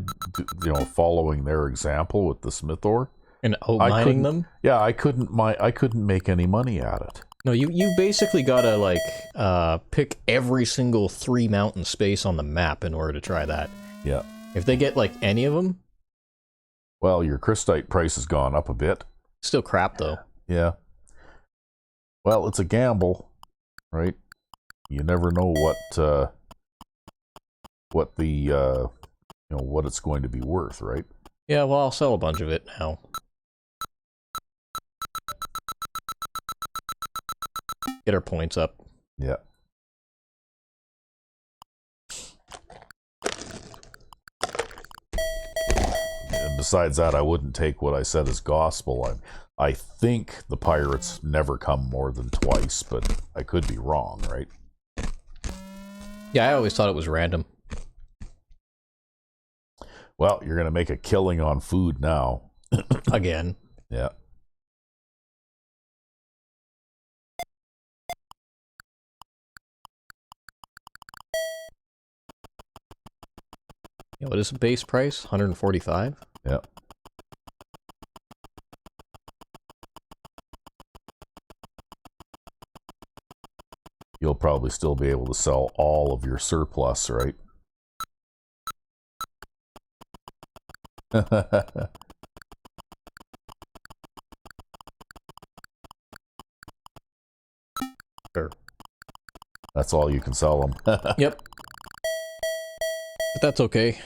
Speaker 2: following their example with the smith ore.
Speaker 1: And mining them?
Speaker 2: Yeah, I couldn't make any money at it.
Speaker 1: No, you basically gotta, like, pick every single 3 mountain space on the map in order to try that.
Speaker 2: Yeah.
Speaker 1: If they get, like, any of them...
Speaker 2: Well, your crystite price has gone up a bit.
Speaker 1: Still crap, though.
Speaker 2: Yeah. Well, it's a gamble, right? You never know what it's going to be worth, right?
Speaker 1: Yeah, well, I'll sell a bunch of it now. Get our points up.
Speaker 2: Yeah. And besides that, I wouldn't take what I said as gospel. I think the pirates never come more than twice, but I could be wrong, right?
Speaker 1: Yeah, I always thought it was random.
Speaker 2: Well, you're going to make a killing on food now.
Speaker 1: Again.
Speaker 2: Yeah.
Speaker 1: Yeah, what is the base price? 145?
Speaker 2: Yeah. You'll probably still be able to sell all of your surplus, right?
Speaker 1: Sure.
Speaker 2: That's all you can sell them.
Speaker 1: Yep. But that's okay.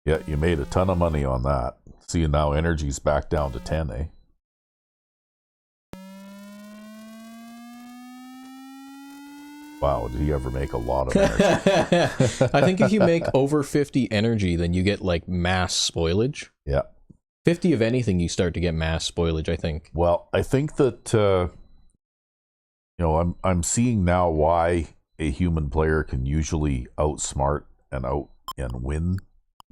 Speaker 2: Yeah, you made a ton of money on that. See, now energy's back down to 10, eh? Wow, did he ever make a lot of energy?
Speaker 1: I think if you make over 50 energy, then you get, like, mass spoilage.
Speaker 2: Yeah.
Speaker 1: 50 of anything, you start to get mass spoilage, I think.
Speaker 2: Well, I think that, I'm seeing now why a human player can usually outsmart and win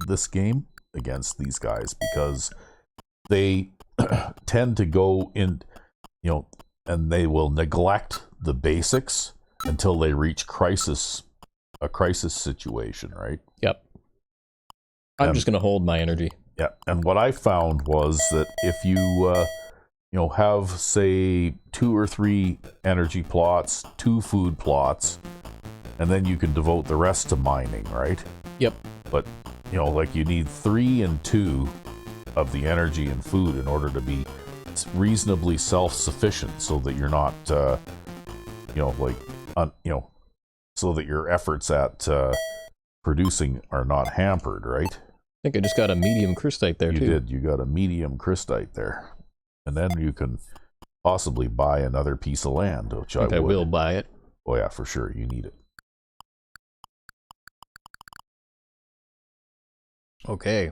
Speaker 2: this game against these guys, because they tend to go in, and they will neglect the basics until they reach a crisis situation, right?
Speaker 1: Yep. I'm just going to hold my energy.
Speaker 2: Yeah, and what I found was that if you, have, say, 2 or 3 energy plots, 2 food plots, and then you can devote the rest to mining, right?
Speaker 1: Yep.
Speaker 2: But, like you need 3 and 2 of the energy and food in order to be reasonably self-sufficient, so that you're not, so that your efforts at producing are not hampered, right?
Speaker 1: I think I just got a medium crystite there, too.
Speaker 2: You did. You got a medium crystite there. And then you can possibly buy another piece of land, which I
Speaker 1: will buy it.
Speaker 2: Oh, yeah, for sure. You need it.
Speaker 1: Okay.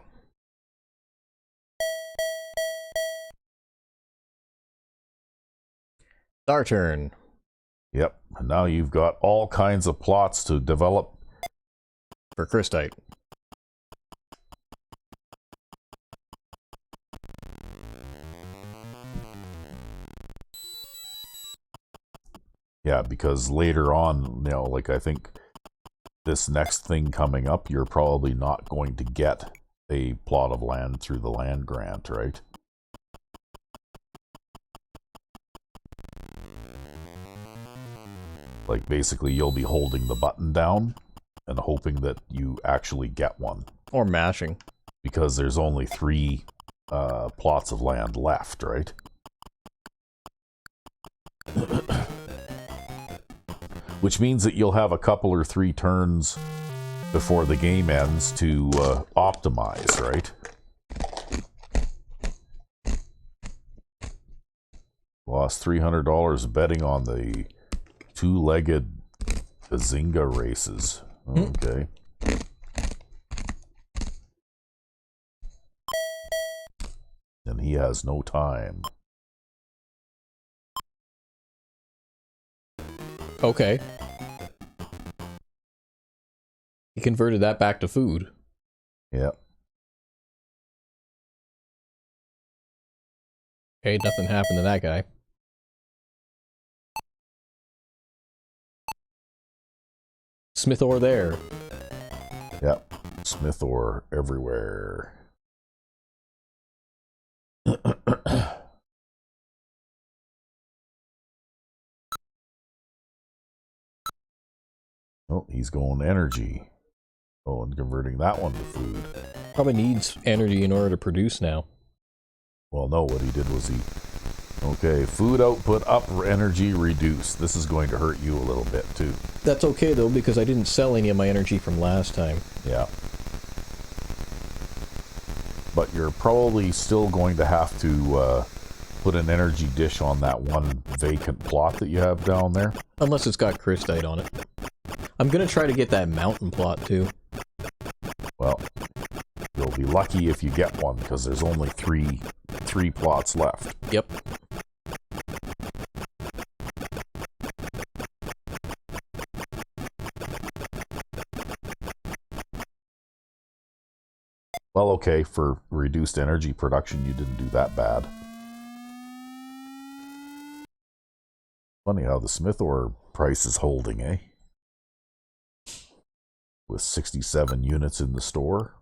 Speaker 1: It's our turn.
Speaker 2: Yep. And now you've got all kinds of plots to develop.
Speaker 1: For crystite.
Speaker 2: Yeah, because later on, I think this next thing coming up, you're probably not going to get a plot of land through the land grant, right? Like, basically, you'll be holding the button down and hoping that you actually get one.
Speaker 1: Or mashing.
Speaker 2: Because there's only 3 plots of land left, right? Which means that you'll have a couple or 3 turns before the game ends to optimize, right? Lost $300 betting on the two-legged Bazinga races. Okay. And he has no time.
Speaker 1: Okay. He converted that back to food.
Speaker 2: Yep.
Speaker 1: Okay, nothing happened to that guy. Smith ore there.
Speaker 2: Yep. Smith ore everywhere. Oh, he's going energy. Oh, and converting that one to food.
Speaker 1: Probably needs energy in order to produce now.
Speaker 2: Well, no, what he did was he... Okay, food output up, energy reduced. This is going to hurt you a little bit, too.
Speaker 1: That's okay, though, because I didn't sell any of my energy from last time.
Speaker 2: Yeah. But you're probably still going to have to put an energy dish on that one vacant plot that you have down there.
Speaker 1: Unless it's got crystite on it. I'm gonna try to get that mountain plot, too.
Speaker 2: Well, you'll be lucky if you get one, because there's only three plots left.
Speaker 1: Yep.
Speaker 2: Well, okay, for reduced energy production, you didn't do that bad. Funny how the Smith ore price is holding, eh? With 67 units in the store.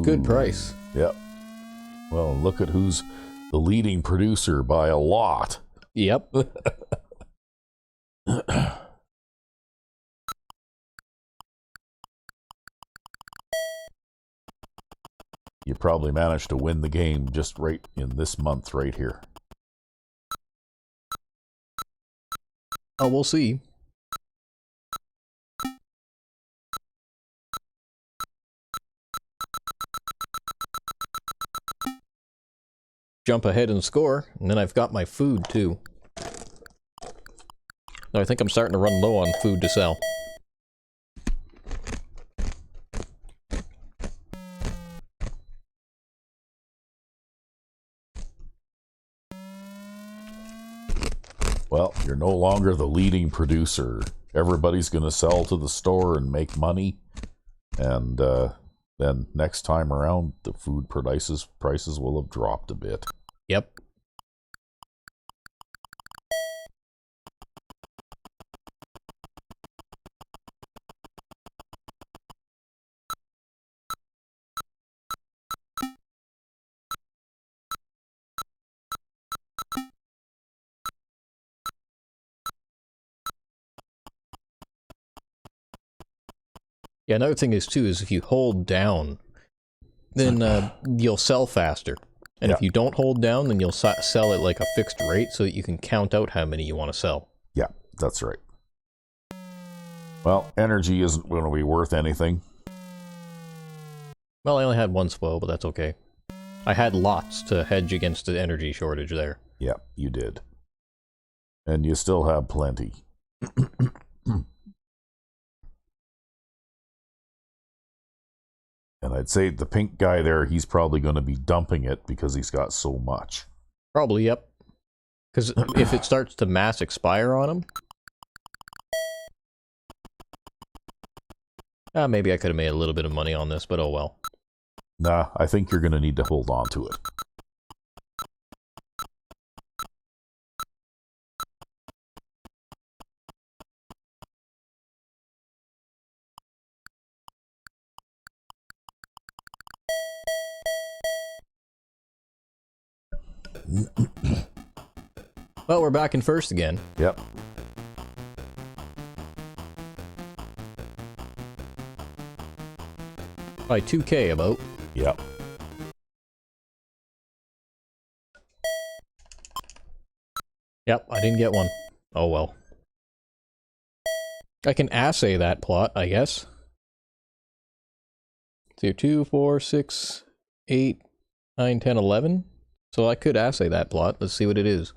Speaker 1: Good price.
Speaker 2: Yep. Well, look at who's the leading producer by a lot.
Speaker 1: Yep.
Speaker 2: You probably managed to win the game just right in this month right here.
Speaker 1: Oh, we'll see. Jump ahead and score, and then I've got my food, too. Now I think I'm starting to run low on food to sell.
Speaker 2: Well, you're no longer the leading producer. Everybody's going to sell to the store and make money. And then next time around, the food prices will have dropped a bit.
Speaker 1: Yep. Yeah, another thing is, too, is if you hold down, then you'll sell faster. And if you don't hold down, then you'll sell at like a fixed rate so that you can count out how many you want to sell.
Speaker 2: Yeah, that's right. Well, energy isn't going to be worth anything.
Speaker 1: Well, I only had one spoil, but that's okay. I had lots to hedge against the energy shortage there.
Speaker 2: Yeah, you did. And you still have plenty. And I'd say the pink guy there, he's probably going to be dumping it because he's got so much.
Speaker 1: Probably, yep. Because if it starts to mass expire on him... maybe I could have made a little bit of money on this, but oh well.
Speaker 2: Nah, I think you're going to need to hold on to it.
Speaker 1: Well, we're back in first again.
Speaker 2: Yep.
Speaker 1: By 2K about.
Speaker 2: Yep.
Speaker 1: Yep, I didn't get one. Oh well. I can assay that plot, I guess. So 2, 4, 6, 8, 9, 10, 11. So I could assay that plot. Let's see what it is.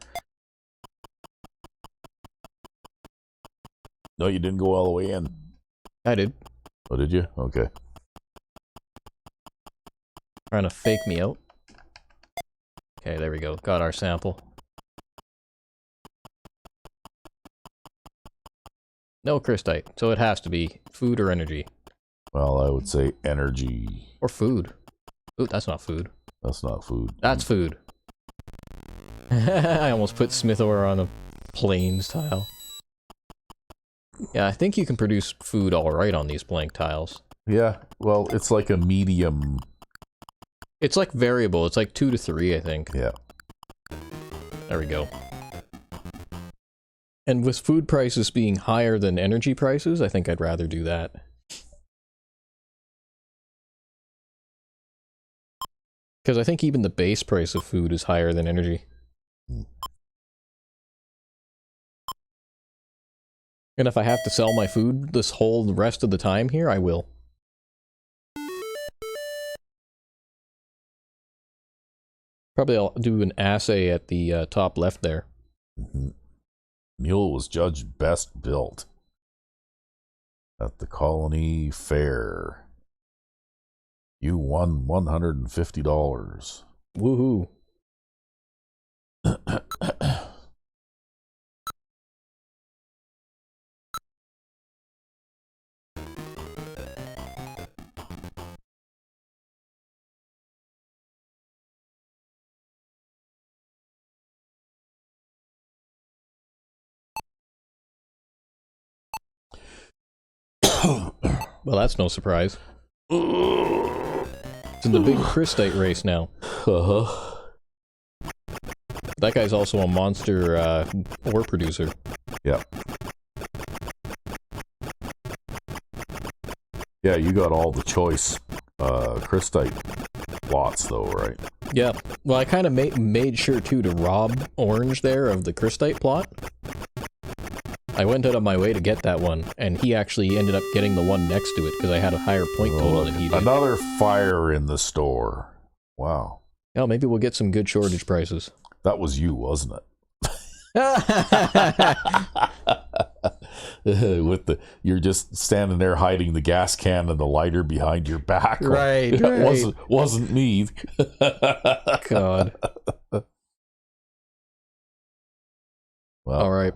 Speaker 2: No, you didn't go all the way in.
Speaker 1: I did.
Speaker 2: Oh, did you? Okay.
Speaker 1: Trying to fake me out. Okay, there we go. Got our sample. No crystite, so it has to be food or energy.
Speaker 2: Well, I would say energy.
Speaker 1: Or food. Ooh, that's not food.
Speaker 2: That's not food.
Speaker 1: That's food. I almost put smith ore on a plains tile. Yeah, I think you can produce food alright on these blank tiles.
Speaker 2: Yeah, well, it's like a medium.
Speaker 1: It's like variable. It's like 2 to 3, I think.
Speaker 2: Yeah.
Speaker 1: There we go. And with food prices being higher than energy prices, I think I'd rather do that. Because I think even the base price of food is higher than energy. And if I have to sell my food this whole rest of the time here, I will. Probably I'll do an assay at the top left there.
Speaker 2: Mm-hmm. Mule was judged best built at the Colony Fair. You won $150.
Speaker 1: Woohoo. Well, that's no surprise. It's in the big crystite race now.
Speaker 2: Uh-huh.
Speaker 1: That guy's also a monster ore producer.
Speaker 2: Yeah. Yeah, you got all the choice crystite lots, though, right?
Speaker 1: Yeah. Well, I kind of made sure, too, to rob Orange there of the crystite plot. I went out of my way to get that one, and he actually ended up getting the one next to it, because I had a higher point total than he did.
Speaker 2: Another fire in the store. Wow.
Speaker 1: Oh, maybe we'll get some good shortage prices.
Speaker 2: That was you, wasn't it? You're just standing there hiding the gas can and the lighter behind your back.
Speaker 1: Right.
Speaker 2: Wasn't me.
Speaker 1: God.
Speaker 2: Well,
Speaker 1: all right.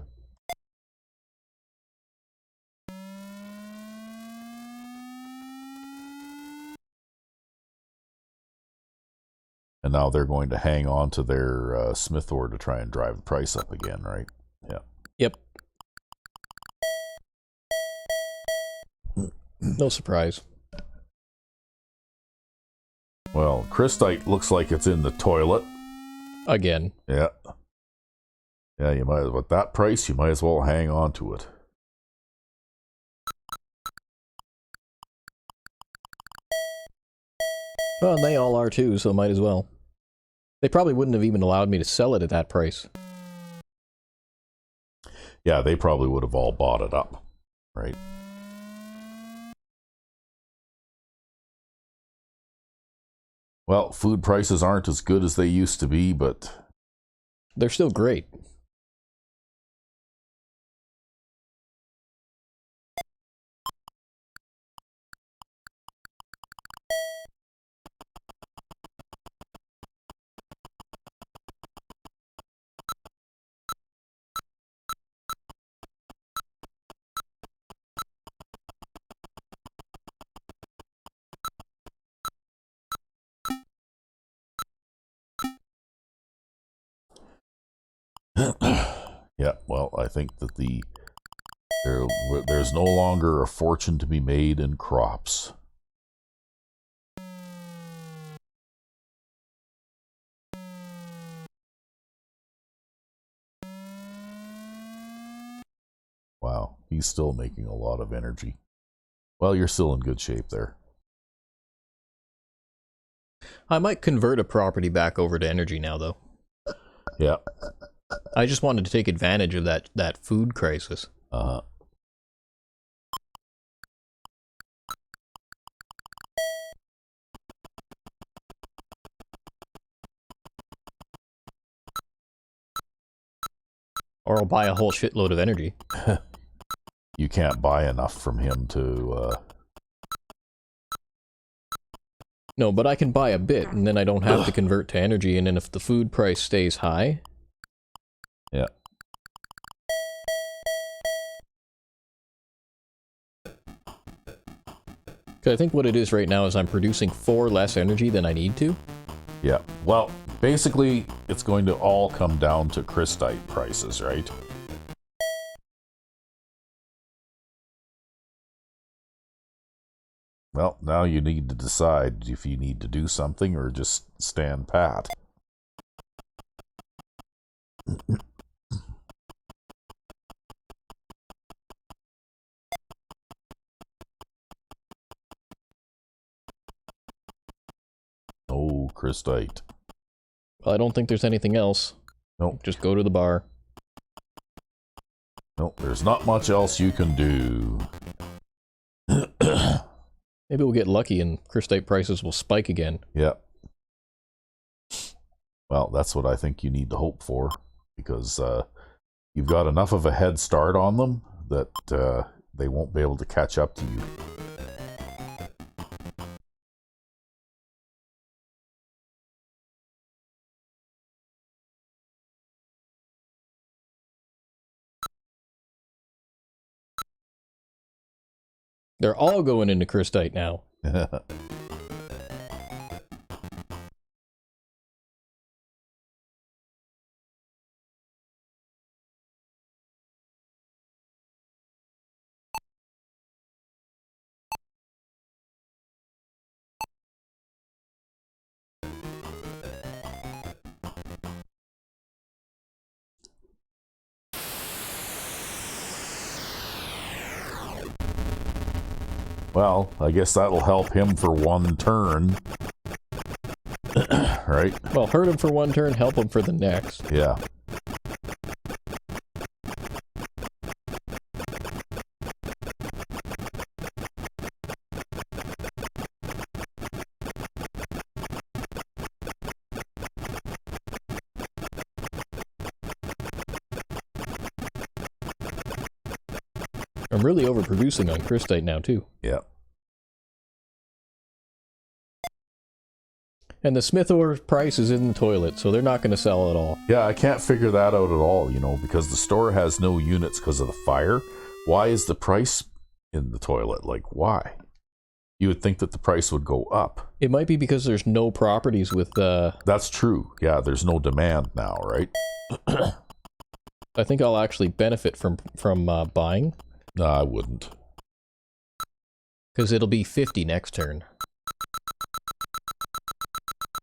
Speaker 2: And now they're going to hang on to their smith ore to try and drive the price up again, right? Yeah.
Speaker 1: Yep. No surprise.
Speaker 2: Well, crystite looks like it's in the toilet.
Speaker 1: Again.
Speaker 2: Yeah. Yeah, you might, with that price, you might as well hang on to it.
Speaker 1: Well, and they all are too, so might as well. They probably wouldn't have even allowed me to sell it at that price.
Speaker 2: Yeah, they probably would have all bought it up, right? Well, food prices aren't as good as they used to be, but
Speaker 1: they're still great.
Speaker 2: yeah, well, I think that there's no longer a fortune to be made in crops. he's still making a lot of energy. Well, you're still in good shape there.
Speaker 1: I might convert a property back over to energy now, though.
Speaker 2: Yeah.
Speaker 1: I just wanted to take advantage of that food crisis.
Speaker 2: Uh-huh.
Speaker 1: Or I'll buy a whole shitload of energy.
Speaker 2: You can't buy enough from him to...
Speaker 1: No, but I can buy a bit, and then I don't have to convert to energy, and then if the food price stays high...
Speaker 2: Yeah.
Speaker 1: Because I think what it is right now is I'm producing 4 less energy than I need to.
Speaker 2: Yeah. Well, basically, it's going to all come down to crystite prices, right? Well, now you need to decide if you need to do something or just stand pat. Oh, crystite.
Speaker 1: Well, I don't think there's anything else.
Speaker 2: Nope.
Speaker 1: Just go to the bar.
Speaker 2: Nope, there's not much else you can do.
Speaker 1: Maybe we'll get lucky and crystite prices will spike again.
Speaker 2: Yeah. Well, that's what I think you need to hope for, because you've got enough of a head start on them that they won't be able to catch up to you.
Speaker 1: They're all going into crystite now.
Speaker 2: Well, I guess that'll help him for one turn. Right?
Speaker 1: Well, hurt him for one turn, help him for the next.
Speaker 2: Yeah.
Speaker 1: I'm really overproducing on crystite now, too.
Speaker 2: Yeah.
Speaker 1: And the smith ore price is in the toilet, so they're not going to sell at all.
Speaker 2: Yeah, I can't figure that out at all, you know, because the store has no units because of the fire. Why is the price in the toilet? Like, why? You would think that the price would go up.
Speaker 1: It might be because there's no properties with...
Speaker 2: That's true. Yeah, there's no demand now, right?
Speaker 1: I think I'll actually benefit from buying.
Speaker 2: No, I wouldn't.
Speaker 1: Because it'll be 50 next turn.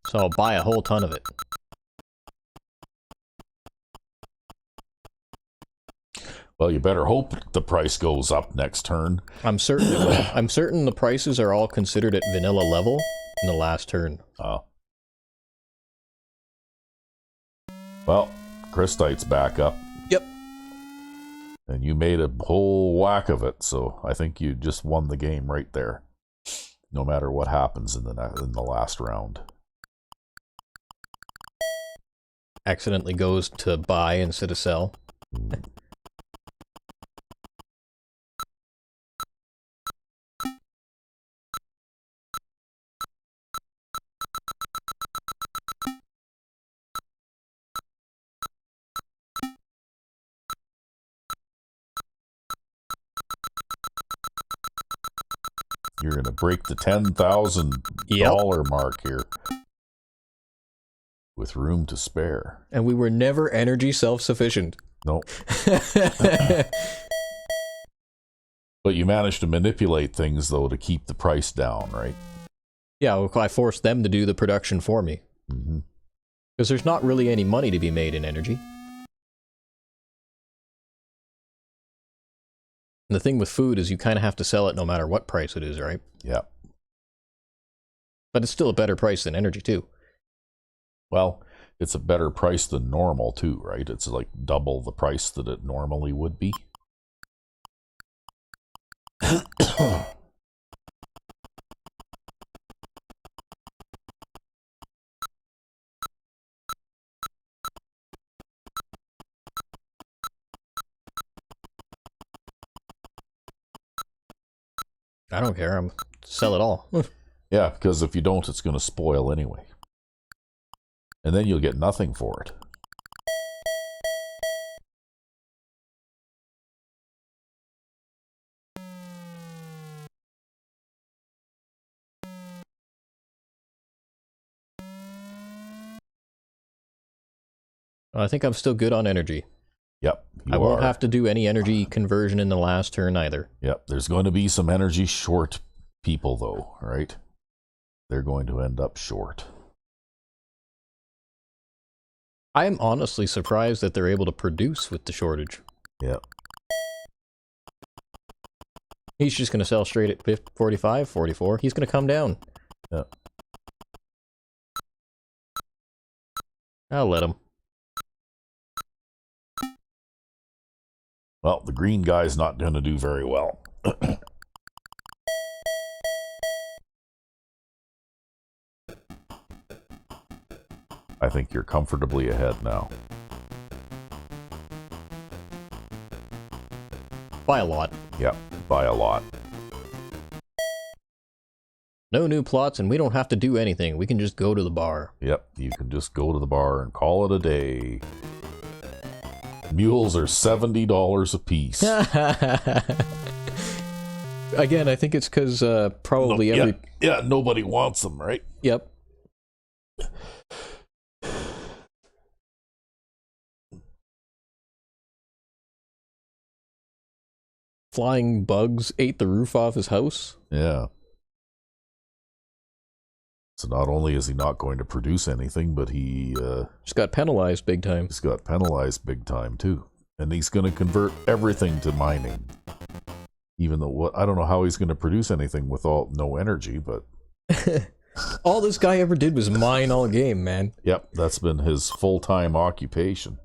Speaker 1: So I'll buy a whole ton of it.
Speaker 2: Well, you better hope the price goes up next turn.
Speaker 1: I'm certain it will. I'm certain the prices are all considered at vanilla level in the last turn.
Speaker 2: Oh. Well, crystite's back up.
Speaker 1: Yep.
Speaker 2: And you made a whole whack of it, so I think you just won the game right there. No matter what happens in the last round.
Speaker 1: Accidentally goes to buy instead of sell.
Speaker 2: You're going to break the $10,000 mark here. With room to spare.
Speaker 1: And we were never energy self-sufficient.
Speaker 2: Nope. But you managed to manipulate things, though, to keep the price down, right?
Speaker 1: Yeah, well, I forced them to do the production for me. Because there's not really any money to be made in energy. And the thing with food is you kind of have to sell it no matter what price it is, right?
Speaker 2: Yeah.
Speaker 1: But it's still a better price than energy, too.
Speaker 2: Well, it's a better price than normal, too, right? It's like double the price that it normally would be.
Speaker 1: I don't care. I'm sell it all.
Speaker 2: Yeah, because if you don't, it's going to spoil anyway. And then you'll get nothing for it.
Speaker 1: I think I'm still good on energy.
Speaker 2: Yep,
Speaker 1: I won't have to do any energy conversion in the last turn either.
Speaker 2: Yep, there's going to be some energy short people, though, right? They're going to end up short.
Speaker 1: I am honestly surprised that they're able to produce with the shortage.
Speaker 2: Yep.
Speaker 1: He's just going to sell straight at 45, 44. He's going to come down.
Speaker 2: Yep.
Speaker 1: I'll let him.
Speaker 2: Well, the green guy's not going to do very well. I think you're comfortably ahead now.
Speaker 1: By a lot.
Speaker 2: Yep, by a lot.
Speaker 1: No new plots, and we don't have to do anything. We can just go to the bar.
Speaker 2: Yep, you can just go to the bar and call it a day. Mules are $70 a piece.
Speaker 1: Again, I think it's because probably every...
Speaker 2: Yeah, nobody wants them, right?
Speaker 1: Yep. Flying bugs ate the roof off his house?
Speaker 2: Yeah. So not only is he not going to produce anything, but he
Speaker 1: just got penalized big time.
Speaker 2: He's got penalized big time too. And he's going to convert everything to mining. Even though I don't know how he's going to produce anything with no energy, but
Speaker 1: all this guy ever did was mine all game, man.
Speaker 2: Yep, that's been his full-time occupation.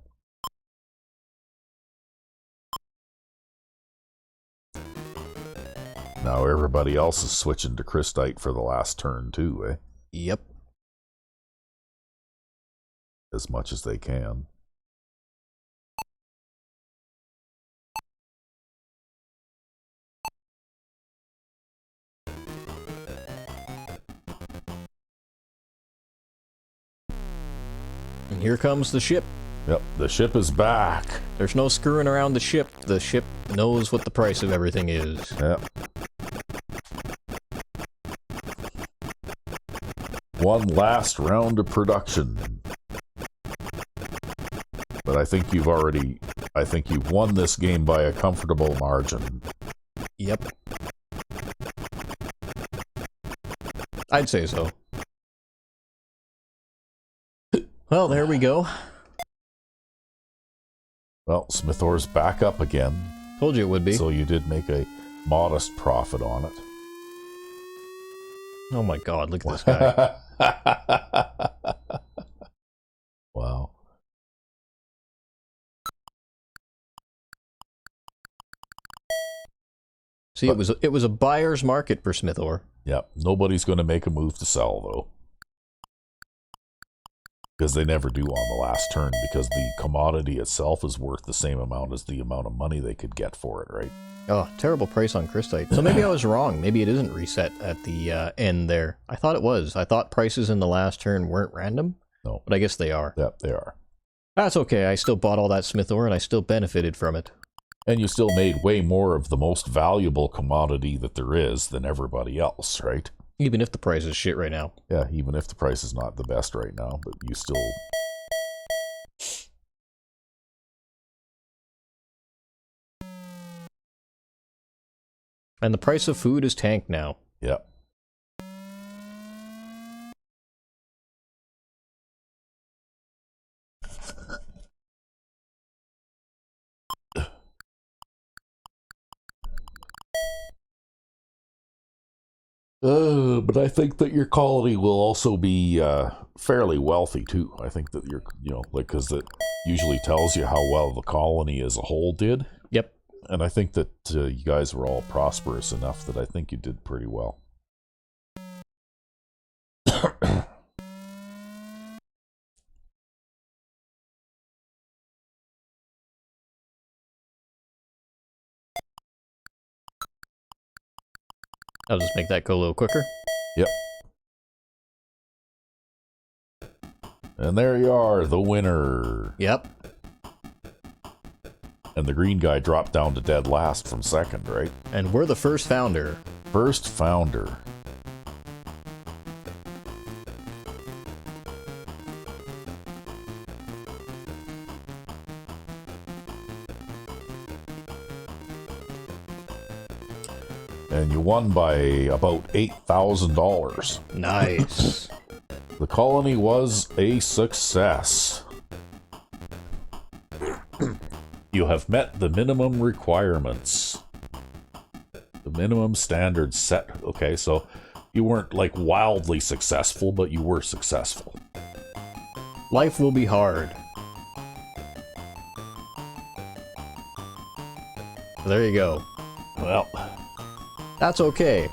Speaker 2: Now everybody else is switching to Crystite for the last turn too, eh?
Speaker 1: Yep.
Speaker 2: As much as they can.
Speaker 1: And here comes the ship.
Speaker 2: Yep, the ship is back.
Speaker 1: There's no screwing around the ship. The ship knows what the price of everything is.
Speaker 2: Yep. One last round of production. But I think you've won this game by a comfortable margin.
Speaker 1: Yep. I'd say so. Well, there we go.
Speaker 2: Well, Smithor's back up again.
Speaker 1: Told you it would be.
Speaker 2: So you did make a modest profit on it.
Speaker 1: Oh my god, look at this guy.
Speaker 2: Wow.
Speaker 1: See, it was a buyer's market for Smithor.
Speaker 2: Yep. Nobody's going to make a move to sell, though. Because they never do on the last turn, because the commodity itself is worth the same amount as the amount of money they could get for it, right?
Speaker 1: Oh, terrible price on Crystite. So maybe I was wrong. Maybe it isn't reset at the end there. I thought it was. I thought prices in the last turn weren't random.
Speaker 2: No.
Speaker 1: But I guess they are.
Speaker 2: Yep, they are.
Speaker 1: That's okay. I still bought all that Smithor and I still benefited from it.
Speaker 2: And you still made way more of the most valuable commodity that there is than everybody else, right?
Speaker 1: Even if the price is shit right now.
Speaker 2: Yeah, even if the price is not the best right now, but you still...
Speaker 1: And the price of food is tanked now.
Speaker 2: Yep. But I think that your colony will also be fairly wealthy too. I think that you're, like, because it usually tells you how well the colony as a whole did.
Speaker 1: Yep.
Speaker 2: And I think that you guys were all prosperous enough that I think you did pretty well.
Speaker 1: I'll just make that go a little quicker.
Speaker 2: Yep. And there you are, the winner.
Speaker 1: Yep.
Speaker 2: And the green guy dropped down to dead last from second, right?
Speaker 1: And we're the first founder.
Speaker 2: First founder. And you won by about $8,000.
Speaker 1: Nice.
Speaker 2: The colony was a success. You have met the minimum requirements. The minimum standards set. Okay, so you weren't like wildly successful, but you were successful.
Speaker 1: Life will be hard. There you go.
Speaker 2: Well,
Speaker 1: that's okay.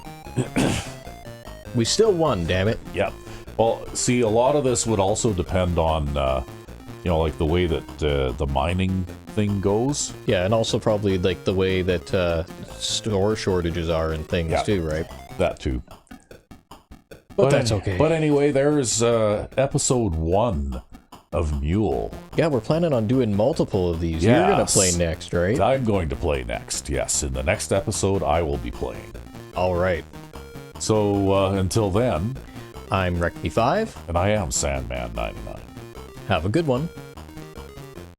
Speaker 1: We still won, damn it.
Speaker 2: Yep. Well, see, a lot of this would also depend on, like the way that the mining thing goes.
Speaker 1: Yeah, and also probably like the way that store shortages are and things too, right?
Speaker 2: That too.
Speaker 1: But that's okay.
Speaker 2: But anyway, there's episode 1 of Mule.
Speaker 1: Yeah, we're planning on doing multiple of these. You're going to play next, right?
Speaker 2: I'm going to play next, yes. In the next episode, I will be playing.
Speaker 1: All right.
Speaker 2: So, until then...
Speaker 1: I'm Recty5.
Speaker 2: And I am Sandman99.
Speaker 1: Have a good one.